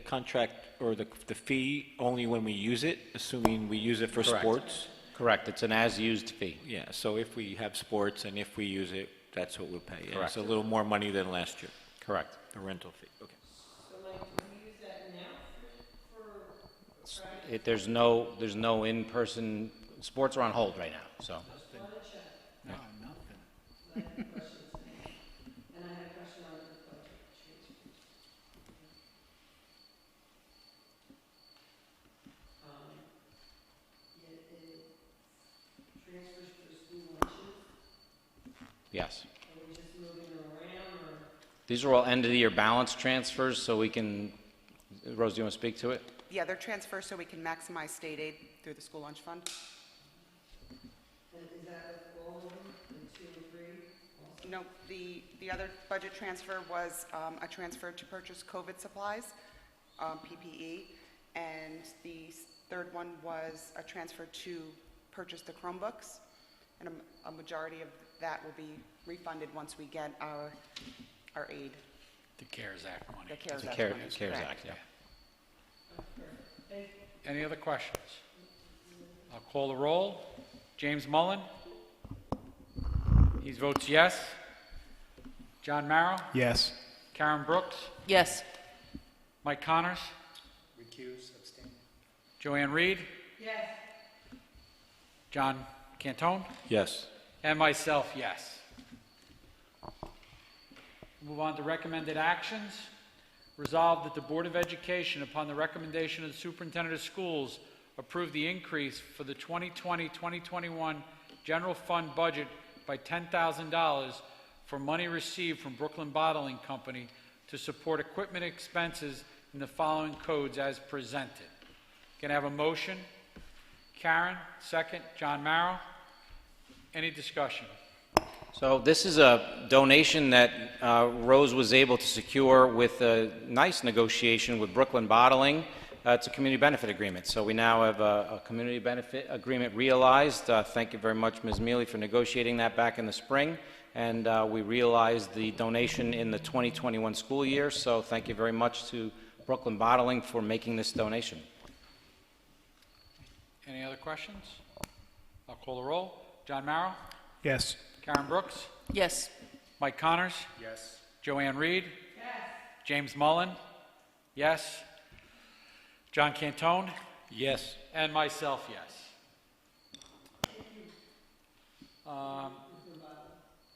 contract or the fee only when we use it, assuming we use it for Correct. sports? Correct, it's an as-used fee. Yeah, so if we have sports and if we use it, that's what we'll pay. And Correct. it's a little more money than last year, Correct. the rental fee. Okay. So like, do we use that now for practice? There's no in-person, sports are on hold right now, so. No, nothing. And I had a question on the budget transfers. Transfers for school lunches, Yes. are we just moving them around, or? These are all end-of-the-year balance transfers, so we can, Rose, do you want to speak to it? Yeah, they're transfers so we can maximize state aid through the school lunch fund. And is that with all of them, the 2 and 3 also? No, the other budget transfer was a transfer to purchase COVID supplies, PPE, and the third one was a transfer to purchase the Chromebooks, and a majority of that will be refunded once we get our aid, The CARES Act money. the CARES The Act CARES money. CARES Correct. Act, yeah. Any other questions? I'll call the roll. James Mullen? He votes yes. John Marrow? Yes. Karen Brooks? Yes. Mike Connors? Recuse, abstain. Joanne Reed? Yes. John Cantone? Yes. And myself, yes. Move on to recommended actions. Resolved that the Board of Education, upon the recommendation of the Superintendent of Schools, approve the increase for the 2020-2021 general fund budget by $10,000 for money received from Brooklyn Bottling Company to support equipment expenses in the following codes as presented. Can I have a motion? Karen, second. John Marrow. Any discussion? So this is a donation that Rose was able to secure with a nice negotiation with Brooklyn Bottling. It's a community benefit agreement. So we now have a community benefit agreement realized. Thank you very much, Ms. Mealy, for negotiating that back in the spring. And we realized the donation in the 2021 school year. So thank you very much to Brooklyn Bottling for making this donation. Any other questions? I'll call the roll. John Marrow? Yes. Karen Brooks? Yes. Mike Connors? Yes. Joanne Reed? Yes. James Mullen? Yes. John Cantone? Yes. And myself, yes.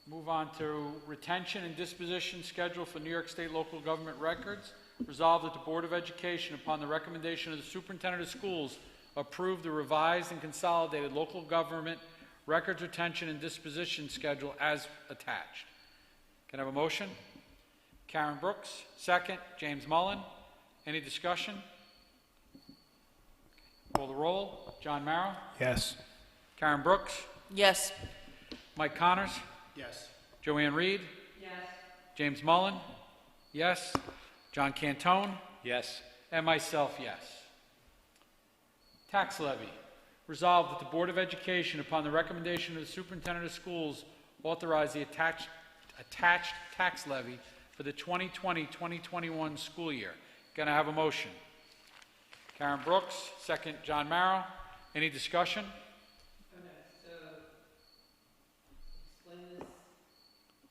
Move on to retention and disposition schedule for New York State local government records. Resolved that the Board of Education, upon the recommendation of the Superintendent of Schools, approve the revised and consolidated local government records retention and disposition schedule as attached. Can I have a motion? Karen Brooks, second. James Mullen. Any discussion? Call the roll. John Marrow. Yes. Karen Brooks. Yes. Mike Connors. Yes. Joanne Reed. Yes. James Mullen. Yes. John Cantone. Yes. And myself, yes. Tax levy. Resolved that the Board of Education, upon the recommendation of the Superintendent of Schools, authorize the attached tax levy for the 2020-2021 school year. Can I have a motion? Karen Brooks, second. John Marrow. Any discussion? Okay, so explain this,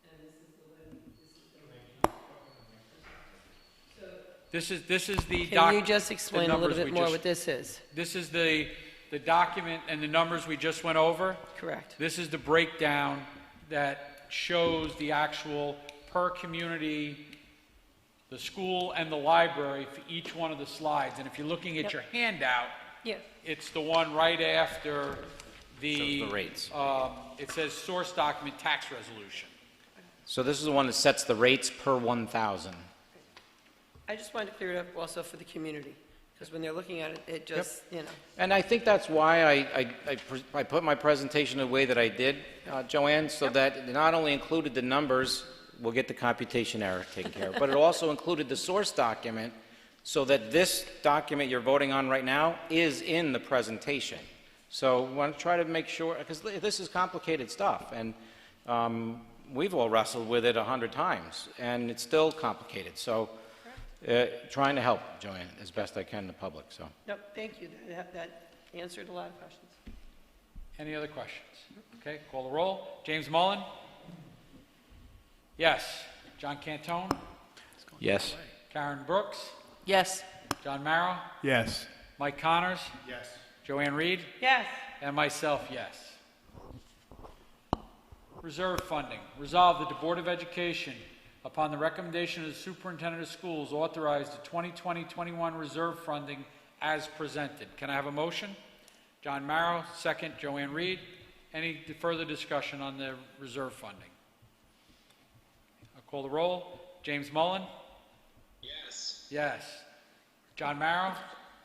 and this is the levy, this is the. This is the Can you just explain a little bit more what this is? This is the document and the numbers we just went over. Correct. This is the breakdown that shows the actual per community, the school and the library for each one of the slides. And if you're looking at your handout, Yeah. it's the one right after the... Shows the rates. It says source document tax resolution. So this is the one that sets the rates per 1,000. I just wanted to clear it up also for the community, because when they're looking at it, it just, you know. And I think that's why I put my presentation the way that I did, Joanne, so that it not only included the numbers, we'll get the computation error taken care of, but it also included the source document, so that this document you're voting on right now is in the presentation. So I want to try to make sure, because this is complicated stuff, and we've all wrestled with it 100 times, and it's still complicated. So trying to help, Joanne, as best I can in the public. So. Nope, thank you. That answered a lot of questions. Any other questions? Okay, call the roll. James Mullen? Yes. John Cantone? Yes. Karen Brooks? Yes. John Marrow? Yes. Mike Connors? Yes. Joanne Reed? Yes. And myself, yes. Reserve funding. Resolved that the Board of Education, upon the recommendation of the Superintendent of Schools, authorize the 2020-21 reserve funding as presented. Can I have a motion? John Marrow, second. Joanne Reed. Any further discussion on the reserve funding? I'll call the roll. James Mullen? Yes. Yes. John Marrow?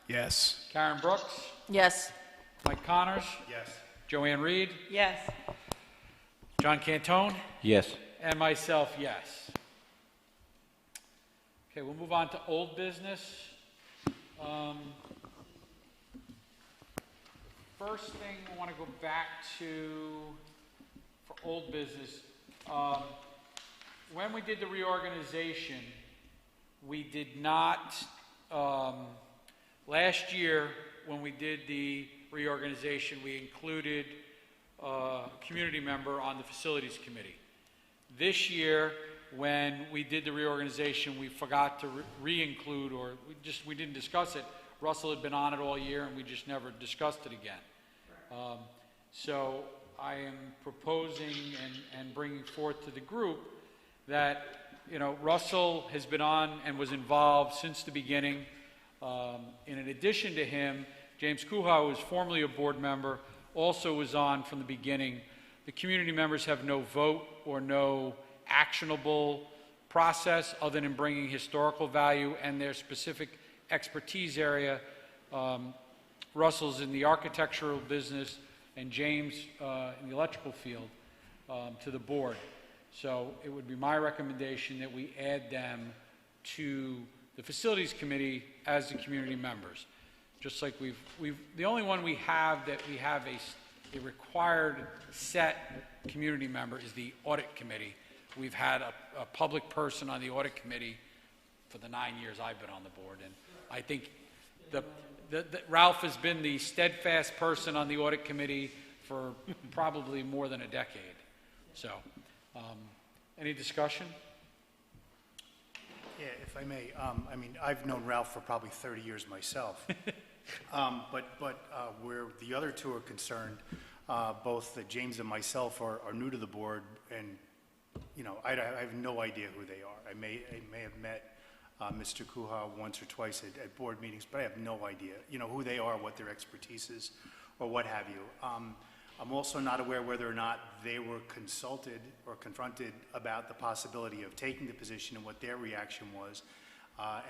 Yes. Karen Brooks? Yes. Mike Connors? Yes. Joanne Reed? Yes. John Cantone? Yes. And myself, yes. Okay, we'll move on to old business. First thing I want to go back to for old business. When we did the reorganization, we did not, last year when we did the reorganization, we included a community member on the facilities committee. This year, when we did the reorganization, we forgot to re-include, or we didn't discuss it. Russell had been on it all year, and we just never discussed it again. So I am proposing and bringing forth to the group that, you know, Russell has been on and was involved since the beginning. In addition to him, James Kuha, who was formerly a board member, also was on from the beginning. The community members have no vote or no actionable process other than bringing historical value and their specific expertise area. Russell's in the architectural business and James in the electrical field to the board. So it would be my recommendation that we add them to the facilities committee as the community members. Just like the only one we have that we have a required set community member is the audit committee. We've had a public person on the audit committee for the 9 years I've been on the board, and I think Ralph has been the steadfast person on the audit committee for probably more than a decade. So, any discussion? Yeah, if I may, I mean, I've known Ralph for probably 30 years myself. But where the other two are concerned, both James and myself are new to the board, and, you know, I have no idea who they are. I may have met Mr. Kuha once or twice at board meetings, but I have no idea, you know, who they are, what their expertise is, or what have you. I'm also not aware whether or not they were consulted or confronted about the possibility of taking the position and what their reaction was.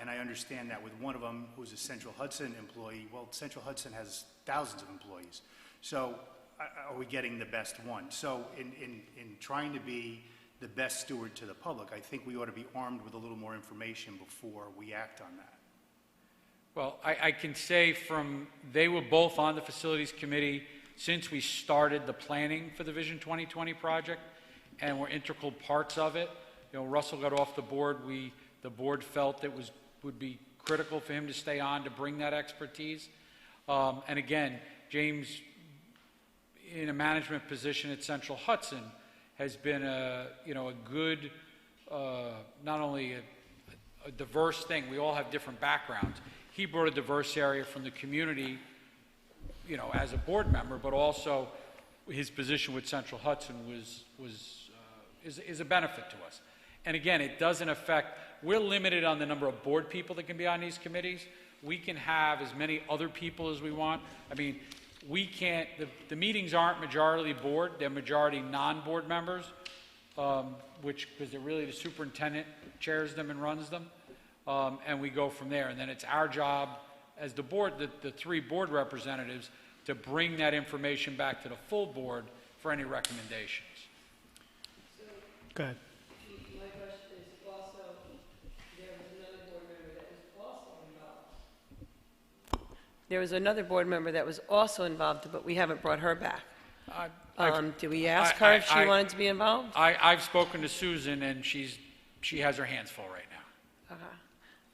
And I understand that with one of them, who's a Central Hudson employee, well, Central Hudson has thousands of employees. So are we getting the best one? So in trying to be the best steward to the public, I think we ought to be armed with a little more information before we act on that. Well, I can say they were both on the facilities committee since we started the planning for the Vision 2020 project, and were integral parts of it. You know, Russell got off the board. The board felt it would be critical for him to stay on to bring that expertise. And again, James, in a management position at Central Hudson, has been a good, not only a diverse thing. We all have different backgrounds. He brought a diverse area from the community, as a board member, but also his position with Central Hudson is a benefit to us. And again, it doesn't affect. We're limited on the number of board people that can be on these committees. We can have as many other people as we want. I mean, we can't, the meetings aren't majority board, they're majority non-board members, because they're really the superintendent chairs them and runs them, and we go from there. And then it's our job as the board, the three board representatives, to bring that information back to the full board for any recommendations. Go ahead. My question is also, there was another board member that was also involved. There was another board member that was also involved, but we haven't brought her back. Did we ask her if she wanted to be involved? I've spoken to Susan, and she has her hands full right now. Okay.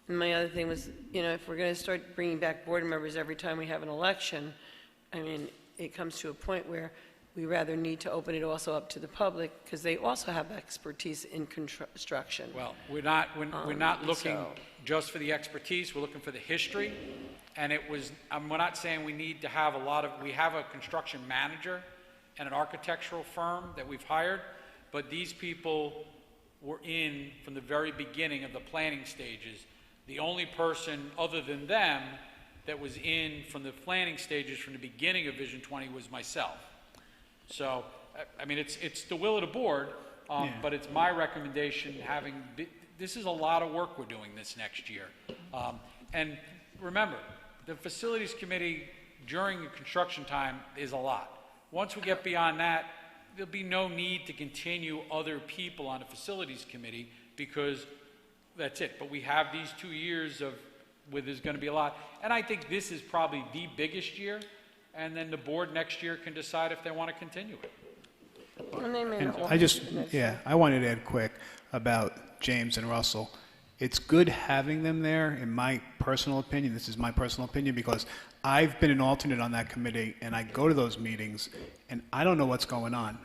And my other thing was, if we're going to start bringing back board members every time we have an election, I mean, it comes to a point where we rather need to open it also up to the public, because they also have expertise in construction. Well, we're not looking just for the expertise. We're looking for the history. And we're not saying we need to have we have a construction manager and an architectural firm that we've hired, but these people were in from the very beginning of the planning stages. The only person other than them that was in from the planning stages from the beginning of Vision 20 was myself. So, I mean, it's the will of the board, but it's my recommendation this is a lot of work we're doing this next year. And remember, the facilities committee during the construction time is a lot. Once we get beyond that, there'll be no need to continue other people on the facilities committee, because that's it. But we have these 2 years where there's going to be a lot. And I think this is probably the biggest year, and then the board next year can decide if they want to continue it. And I wanted to add quick about James and Russell. It's good having them there, in my personal opinion. This is my personal opinion, because I've been an alternate on that committee, and I go to those meetings, and I don't know what's going on.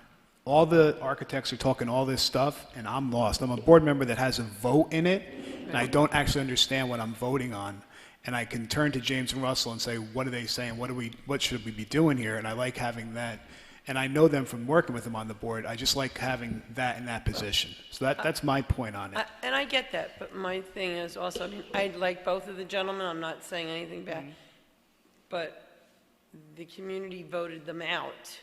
All the architects are talking all this stuff, and I'm lost. I'm a board member that has a vote in it, and I don't actually understand what I'm voting on. And I can turn to James and Russell and say, what are they saying? What should we be doing here? And I like having that. And I know them from working with them on the board. I just like having that in that position. So that's my point on it. And I get that, but my thing is also, I mean, I like both of the gentlemen. I'm not saying anything bad. But the community voted them out,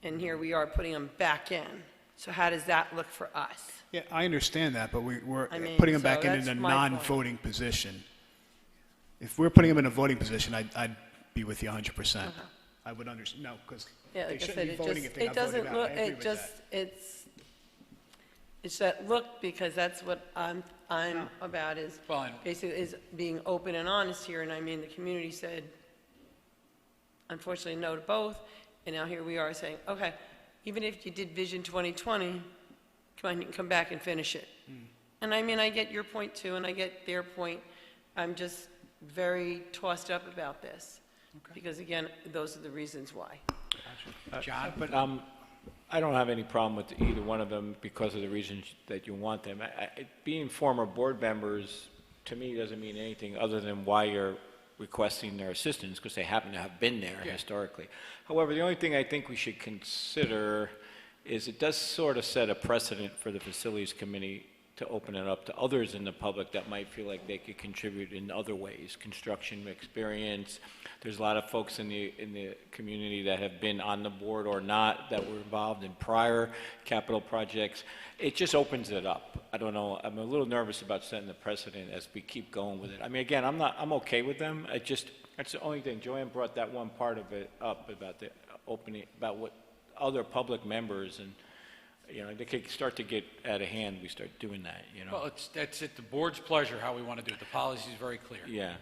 and here we are putting them back in. So how does that look for us? Yeah, I understand that, but we're putting them back in a non-voting position. If we're putting them in a voting position, I'd be with you 100%. I would understand. No, because they shouldn't be voting if they got voted out. I agree with that. It's that look, because that's what I'm about, is basically is being open and honest here. And I mean, the community said, unfortunately, no to both. And now here we are saying, okay, even if you did Vision 2020, come on, you can come back and finish it. And I mean, I get your point too, and I get their point. I'm just very tossed up about this. Because again, those are the reasons why. John? But I don't have any problem with either one of them because of the reasons that you want them. Being former board members, to me, doesn't mean anything other than why you're requesting their assistance, because they happen to have been there historically. However, the only thing I think we should consider is it does sort of set a precedent for the facilities committee to open it up to others in the public that might feel like they could contribute in other ways, construction experience. There's a lot of folks in the community that have been on the board or not that were involved in prior capital projects. It just opens it up. I don't know, I'm a little nervous about setting the precedent as we keep going with it. I mean, again, I'm okay with them. That's the only thing. Joanne brought that one part of it up about the opening, about what other public members and, you know, they could start to get out of hand, we start doing that, you know? Well, that's at the board's pleasure how we want to do it. The policy is very clear. Yeah,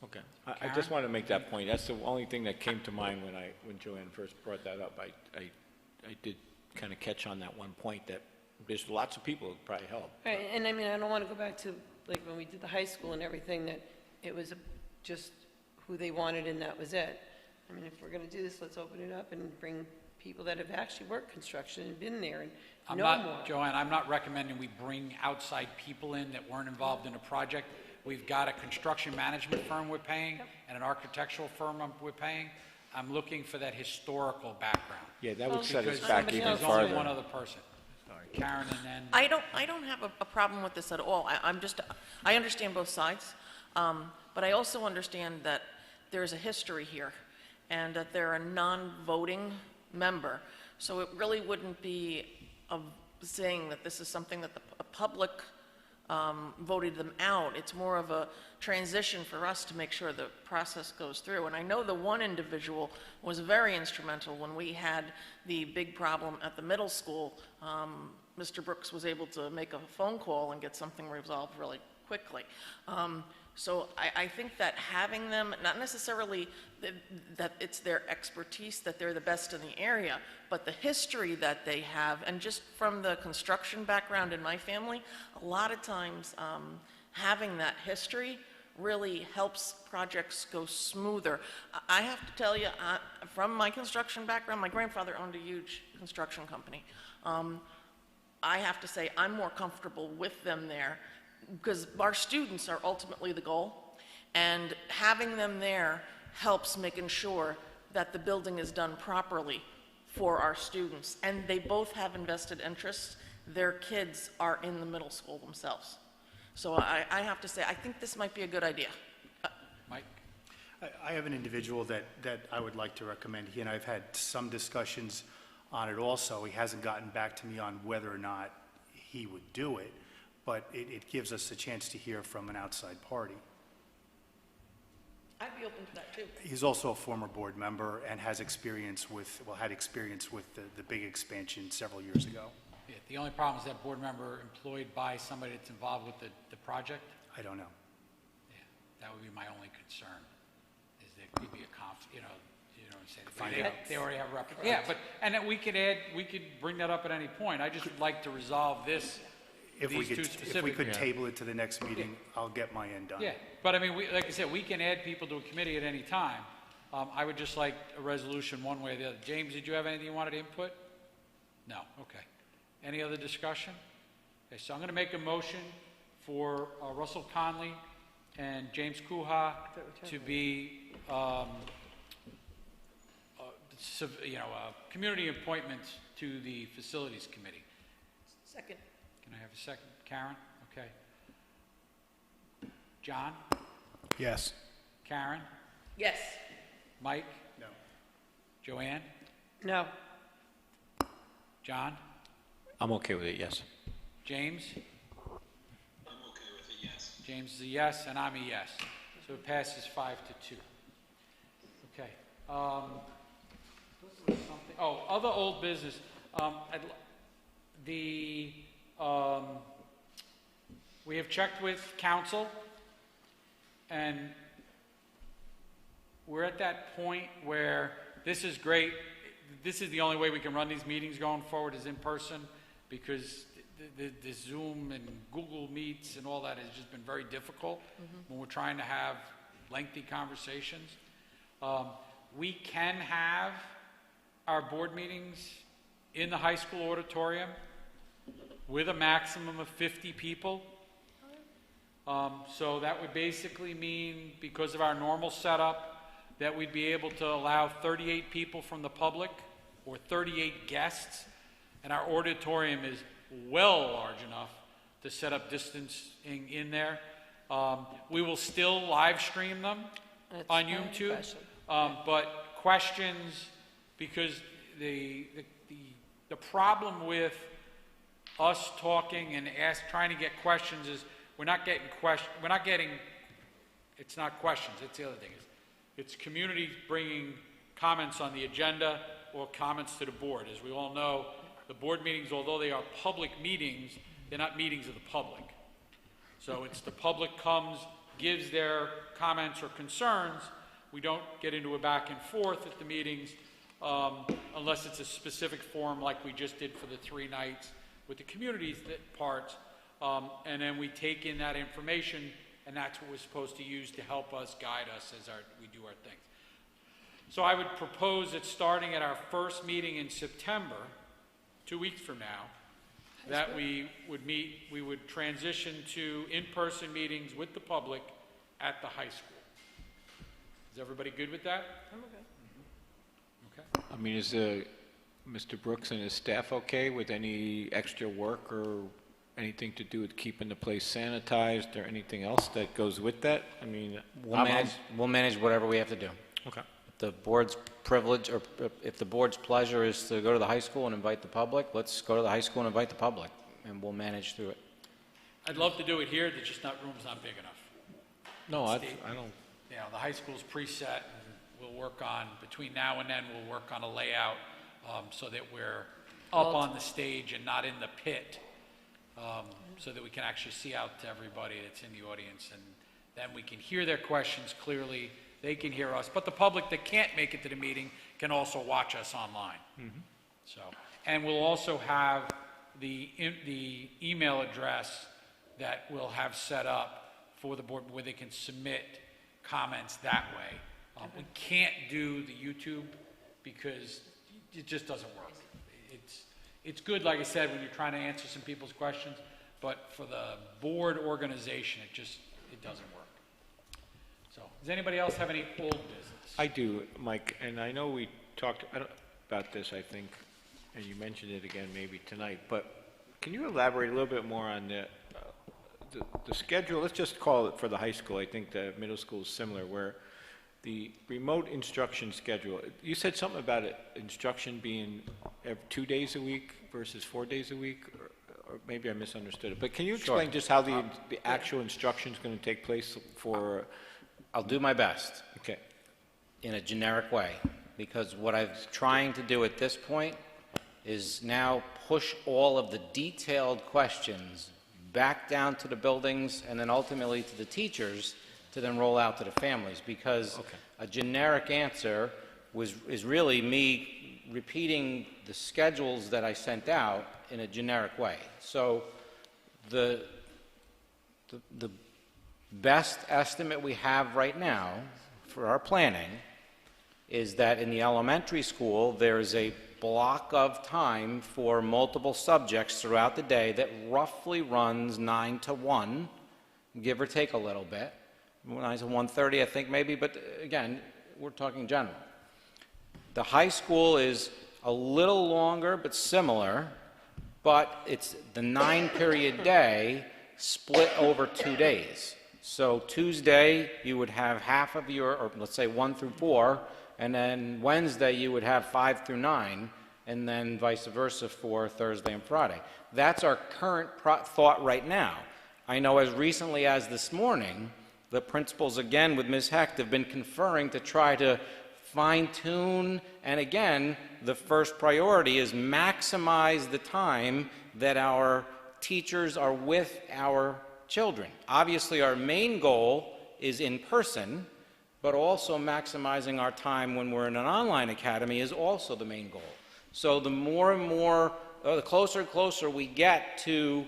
okay. I just wanted to make that point. That's the only thing that came to mind when Joanne first brought that up. I did kind of catch on that one point that there's lots of people who probably help. Right, and I mean, I don't want to go back to, like, when we did the high school and everything, that it was just who they wanted and that was it. I mean, if we're going to do this, let's open it up and bring people that have actually worked construction and been there and know more. Joanne, I'm not recommending we bring outside people in that weren't involved in a project. We've got a construction management firm we're paying and an architectural firm we're paying. I'm looking for that historical background. Yeah, that would set us because back even There's only farther. one other person. Sorry, Karen, and then... I don't have a problem with this at all. I understand both sides, but I also understand that there's a history here and that they're a non-voting member. So it really wouldn't be saying that this is something that the public voted them out. It's more of a transition for us to make sure the process goes through. And I know the one individual was very instrumental when we had the big problem at the middle school. Mr. Brooks was able to make a phone call and get something resolved really quickly. So I think that having them, not necessarily that it's their expertise, that they're the best in the area, but the history that they have, and just from the construction background in my family, a lot of times having that history really helps projects go smoother. I have to tell you, from my construction background, my grandfather owned a huge construction company. I have to say I'm more comfortable with them there, because our students are ultimately the goal, and having them there helps making sure that the building is done properly for our students. And they both have invested interests. Their kids are in the middle school themselves. So I have to say, I think this might be a good idea. Mike? I have an individual that I would like to recommend. He and I have had some discussions on it also. He hasn't gotten back to me on whether or not he would do it, but it gives us a chance to hear from an outside party. I'd be open to that too. He's also a former board member and has experience with, had experience with the big expansion several years ago. Yeah, the only problem is that board member employed by somebody that's involved with the project. I don't know. Yeah, that would be my only concern, is there could be a they already have a rep. Yeah, but, and then we could bring that up at any point. I just would like to resolve this, If we these two could specifically. table it to the next meeting, I'll get my end done. Yeah, but I mean, like I said, we can add people to a committee at any time. I would just like a resolution one way or the other. James, did you have anything you wanted to input? No, okay. Any other discussion? Okay, so I'm going to make a motion for Russell Conley and James Kuha to be, community appointments to the Facilities Committee. Second. Can I have a second? Karen? Okay. John? Yes. Karen? Yes. Mike? No. Joanne? No. John? I'm okay with it, yes. James? I'm okay with it, yes. James is a yes, and I'm a yes. So it passes 5-2. Okay. Other old business. We have checked with council, and we're at that point where this is great. This is the only way we can run these meetings going forward is in person, because the Zoom and Google Meets and all that has just been very difficult when we're trying to have lengthy conversations. We can have our board meetings in the high school auditorium with a maximum of 50 people. So that would basically mean, because of our normal setup, that we'd be able to allow 38 people from the public or 38 guests, and our auditorium is well large enough to set up distancing in there. We will still live stream them That's on my YouTube, question. but questions, because the problem with us talking and trying to get questions is we're not getting, it's not questions, it's the other thing. It's community bringing comments on the agenda or comments to the board. As we all know, the board meetings, although they are public meetings, they're not meetings of the public. So it's the public comes, gives their comments or concerns. We don't get into a back and forth at the meetings unless it's a specific forum like we just did for the 3 nights with the community parts. And then we take in that information, and that's what we're supposed to use to help us, guide us as we do our things. So I would propose that starting at our first meeting in September, 2 weeks from now, that we would transition to in-person meetings with the public at the high school. Is everybody good with that? I'm okay. Okay. I mean, is Mr. Brooks and his staff okay with any extra work or anything to do with keeping the place sanitized or anything else that goes with that? I mean, We'll manage whatever we have to do. Okay. The board's privilege, or if the board's pleasure is to go to the high school and invite the public, let's go to the high school and invite the public, and we'll manage through it. I'd love to do it here, room's not big enough. No, I don't. You know, the high school's preset, and we'll work on, between now and then, we'll work on a layout so that we're up on the stage and not in the pit, so that we can actually see out to everybody that's in the audience, and then we can hear their questions clearly, they can hear us, but the public that can't make it to the meeting can also watch us online. So, and we'll also have the email address that we'll have set up for the board where they can submit comments that way. We can't do the YouTube because it just doesn't work. It's good, like I said, when you're trying to answer some people's questions, but for the board organization, it doesn't work. So, does anybody else have any old business? I do, Mike, and I know we talked about this, I think, and you mentioned it again maybe tonight, but can you elaborate a little bit more on the schedule? Let's just call it for the high school. I think the middle school is similar, where the remote instruction schedule, you said something about it, instruction being 2 days a week versus 4 days a week, or maybe I misunderstood it. But can you explain just how the actual instruction is going to take place for... I'll do my best. Okay. In a generic way, because what I'm trying to do at this point is now push all of the detailed questions back down to the buildings and then ultimately to the teachers to then roll out to the families, because a generic answer is really me repeating the schedules that I sent out in a generic way. So the best estimate we have right now for our planning is that in the elementary school there's a block of time for multiple subjects throughout the day that roughly runs 9 to 1, give or take a little bit. 9 to 1:30 I think maybe, but again, we're talking general. The high school is a little longer but similar, but it's the 9-period day split over 2 days. So Tuesday you would have half of your, or let's say 1 through 4, and then Wednesday you would have 5 through 9, and then vice versa for Thursday and Friday. That's our current thought right now. I know as recently as this morning, the principals, again with Ms. Hecht, have been conferring to try to fine-tune, and again, the first priority is maximize the time that our teachers are with our children. Obviously, our main goal is in person, but also maximizing our time when we're in an online academy is also the main goal. So the more and more, the closer and closer we get to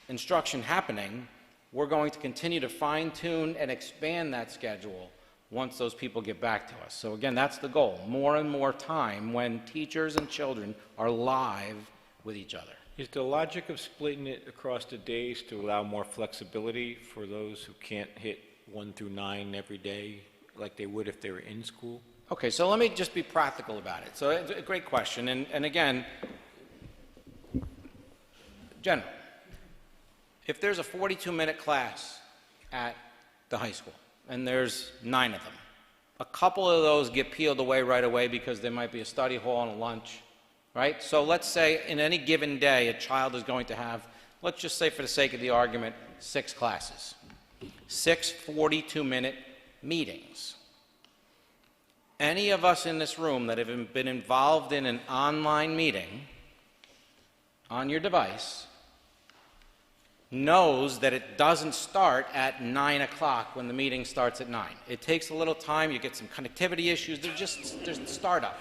instruction happening, we're going to continue to fine-tune and expand that schedule once those people get back to us. So again, that's the goal, more and more time when teachers and children are live with each other. Is the logic of splitting it across the days to allow more flexibility for those who can't hit 1 through 9 every day like they would if they were in school? Okay, so let me just be practical about it. So it's a great question, and again, general. If there's a 42-minute class at the high school, and there's 9 of them, a couple of those get peeled away right away because there might be a study hall and a lunch, right? So let's say in any given day, a child is going to have, let's just say for the sake of the argument, 6 classes. 6 42-minute meetings. Any of us in this room that have been involved in an online meeting on your device knows that it doesn't start at 9 o'clock when the meeting starts at 9. It takes a little time, you get some connectivity issues, there's startup.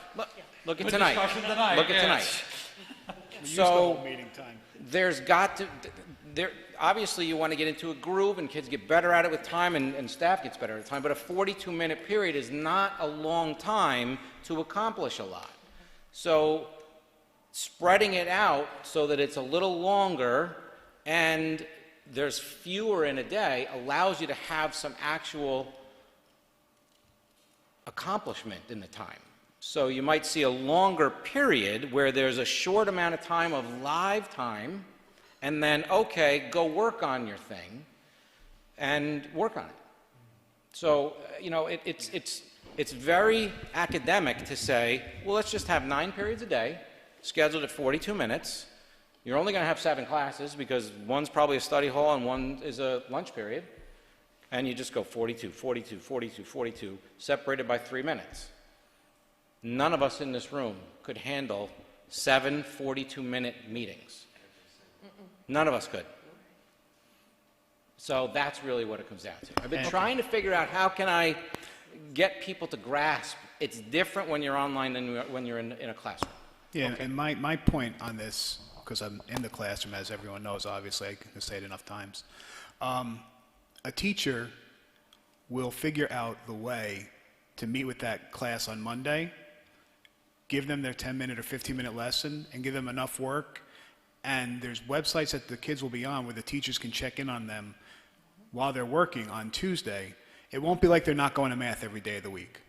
Look at tonight. Look at tonight. So Meeting time. there's got to, obviously you want to get into a groove and kids get better at it with time and staff gets better at time, but a 42-minute period is not a long time to accomplish a lot. So spreading it out so that it's a little longer and there's fewer in a day allows you to have some actual accomplishment in the time. So you might see a longer period where there's a short amount of time of live time, and then, okay, go work on your thing and work on it. So, you know, it's very academic to say, well, let's just have 9 periods a day, scheduled at 42 minutes. You're only going to have 7 classes because one's probably a study hall and one is a lunch period. And you just go 42, 42, 42, 42, separated by 3 minutes. None of us in this room could handle 7 42-minute meetings. None of us could. So that's really what it comes down to. I've been trying to figure out how can I get people to grasp it's different when you're online than when you're in a classroom. Yeah, and my point on this, because I'm in the classroom, as everyone knows, obviously, I can say it enough times. A teacher will figure out the way to meet with that class on Monday, give them their 10-minute or 15-minute lesson, and give them enough work. And there's websites that the kids will be on where the teachers can check in on them while they're working on Tuesday. It won't be like they're not going to math every day of the week.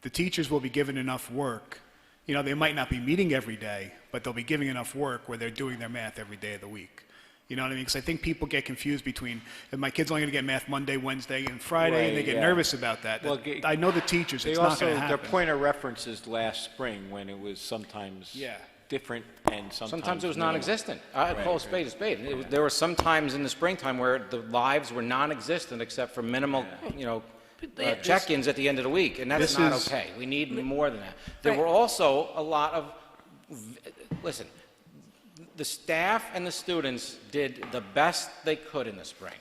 The teachers will be given enough work. You know, they might not be meeting every day, but they'll be giving enough work where they're doing their math every day of the week. You know what I mean? Because I think people get confused between, if my kid's only going to get math Monday, Wednesday, and Friday, and they get nervous about that. Well, I know the teachers, it's not going to happen. Their point of reference is last spring when it was sometimes different and sometimes it was non-existent. I call a spade a spade. There were some times in the springtime where the lives were non-existent except for minimal, you know, check-ins at the end of the week, and that's not okay. We need more than that. There were also a lot of, listen, the staff and the students did the best they could in the spring.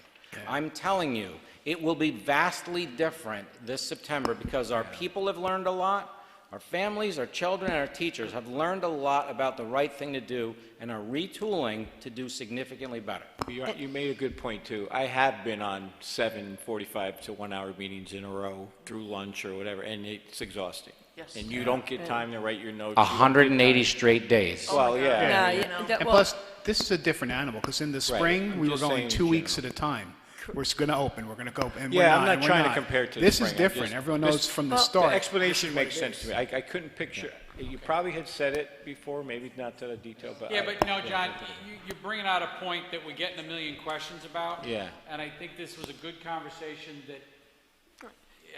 I'm telling you, it will be vastly different this September because our people have learned a lot, our families, our children, and our teachers have learned a lot about the right thing to do and are retooling to do significantly better. You made a good point, too. I have been on 7 45 to 1-hour meetings in a row through lunch or whatever, and it's exhausting. Yes. And you don't get time to write your notes. 180 straight days. Well, yeah. No, And plus, this is a different animal, because in the spring, I'm we were just going saying 2 in weeks at a time. We're going to open, we're going to go, and we're Yeah, not, I'm not and we're trying to not. compare it to the This spring. is I'm different. just- Everyone this- knows from the The start. explanation makes sense to me. I couldn't picture, you probably had said it before, maybe not to the detail, but. Yeah, but no, John, you're bringing out a point that we get in a million questions about. Yeah. And I think this was a good conversation that,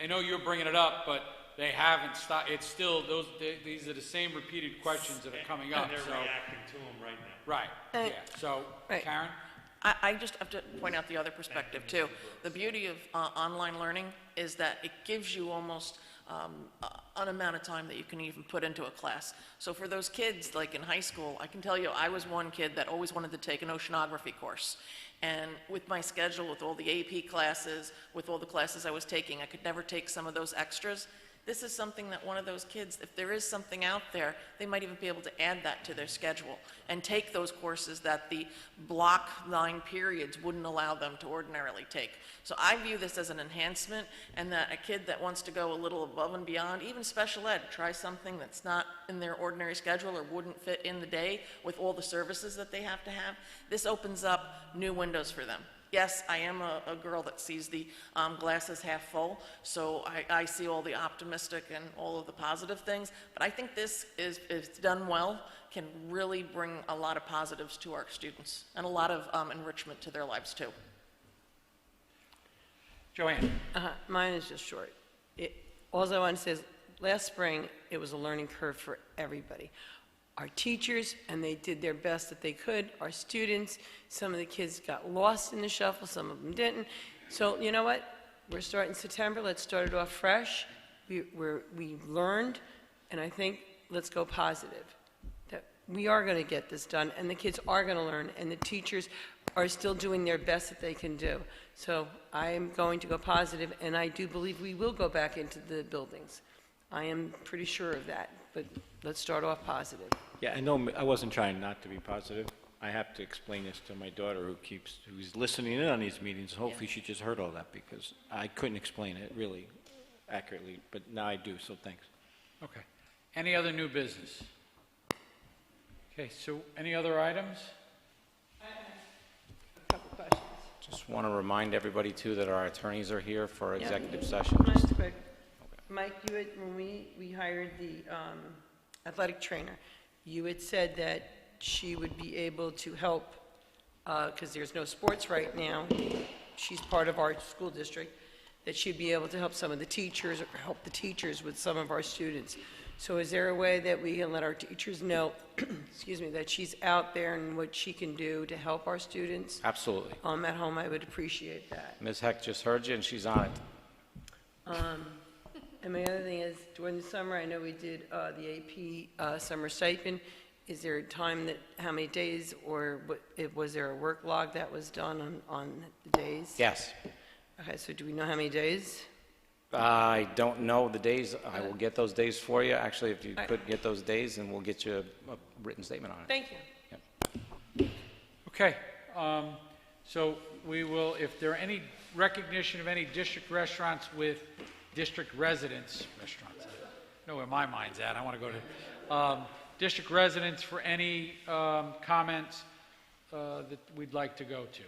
I know you're bringing it up, but they haven't stopped. It's still, these are the same repeated questions that are coming up, And they're so. reacting to them right now. Right, yeah. So, Right. Karen? I just have to point out the other perspective, too. The beauty of online learning is that it gives you almost an amount of time that you can even put into a class. So for those kids, like in high school, I can tell you I was one kid that always wanted to take an oceanography course. And with my schedule, with all the AP classes, with all the classes I was taking, I could never take some of those extras. This is something that one of those kids, if there is something out there, they might even be able to add that to their schedule and take those courses that the block 9 periods wouldn't allow them to ordinarily take. So I view this as an enhancement, and that a kid that wants to go a little above and beyond, even special ed, try something that's not in their ordinary schedule or wouldn't fit in the day with all the services that they have to have, this opens up new windows for them. yes, I am a girl that sees the glass as half full, so I see all the optimistic and all of the positive things, but I think this is, if done well, can really bring a lot of positives to our students and a lot of enrichment to their lives too. Joanne? Mine is just short. All I want to say is, last spring, it was a learning curve for everybody. Our teachers, and they did their best that they could. Our students, some of the kids got lost in the shuffle, some of them didn't. So you know what? We're starting September. Let's start it off fresh. We learned, and I think let's go positive. That we are going to get this done, and the kids are going to learn, and the teachers are still doing their best that they can do. So I'm going to go positive, and I do believe we will go back into the buildings. I am pretty sure of that, but let's start off positive. Yeah, I know, I wasn't trying not to be positive. I have to explain this to my daughter who's listening in on these meetings. Hopefully she just heard all that because I couldn't explain it really accurately, but now I do, so thanks. Okay. Any other new business? Okay, so any other items? A couple questions. Just want to remind everybody, too, that our attorneys are here for executive session. Just quick. Mike, you had, when we hired the athletic trainer, you had said that she would be able to help, because there's no sports right now, she's part of our school district, that she'd be able to help some of the teachers, or help the teachers with some of our students. So is there a way that we can let our teachers know, excuse me, that she's out there and what she can do to help our students? Absolutely. At home, I would appreciate that. Ms. Heck just heard you, and she's on it. And my other thing is, during the summer, I know we did the AP summer stipend. Is there a time that, how many days, or was there a work log that was done on the days? Yes. Okay, so do we know how many days? I don't know the days. I will get those days for you. Actually, if you could get those days, and we'll get you a written statement on it. Thank you. Yep. Okay, so we will, if there are any recognition of any district restaurants with district restaurants, know where my mind's at, I want to go to, district residents for any comments that we'd like to go to.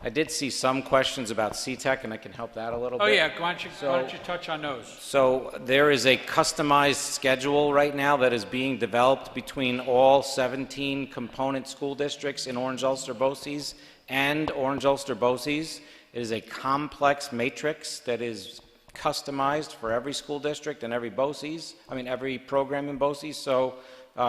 I did see some questions about CTEC, and I can help that a little bit. Oh yeah, why don't you touch on those? So there is a customized schedule right now that is being developed between all 17 component school districts in Orange Ulster BOCES and Orange Ulster BOCES. It is a complex matrix that is customized for every school district and every BOCES, every program in BOCES. So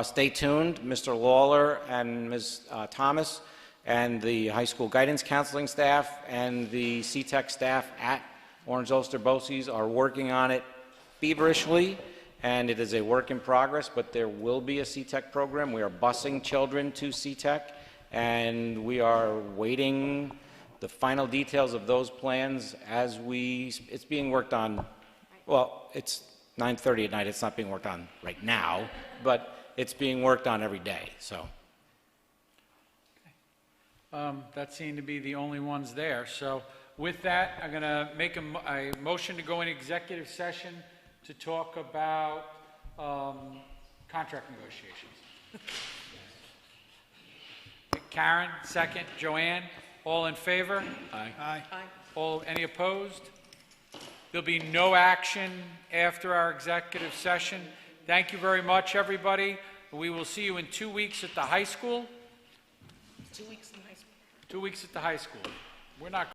stay tuned. Mr. Lawler and Ms. Thomas and the high school guidance counseling staff and the CTEC staff at Orange Ulster BOCES are working on it feverishly, and it is a work in progress, but there will be a CTEC program. We are busing children to CTEC, and we are waiting the final details of those plans as it's being worked on. Well, it's 9:30 at night. It's not being worked on right now, but it's being worked on every day, so. That seemed to be the only ones there. So with that, I'm going to make a motion to go in executive session to talk about contract negotiations. Karen, second. Joanne, all in favor? Aye. Aye. Any opposed? There'll be no action after our executive session. Thank you very much, everybody. We will see you in 2 weeks at the high school. 2 weeks in high school. 2 weeks at the high school. We're not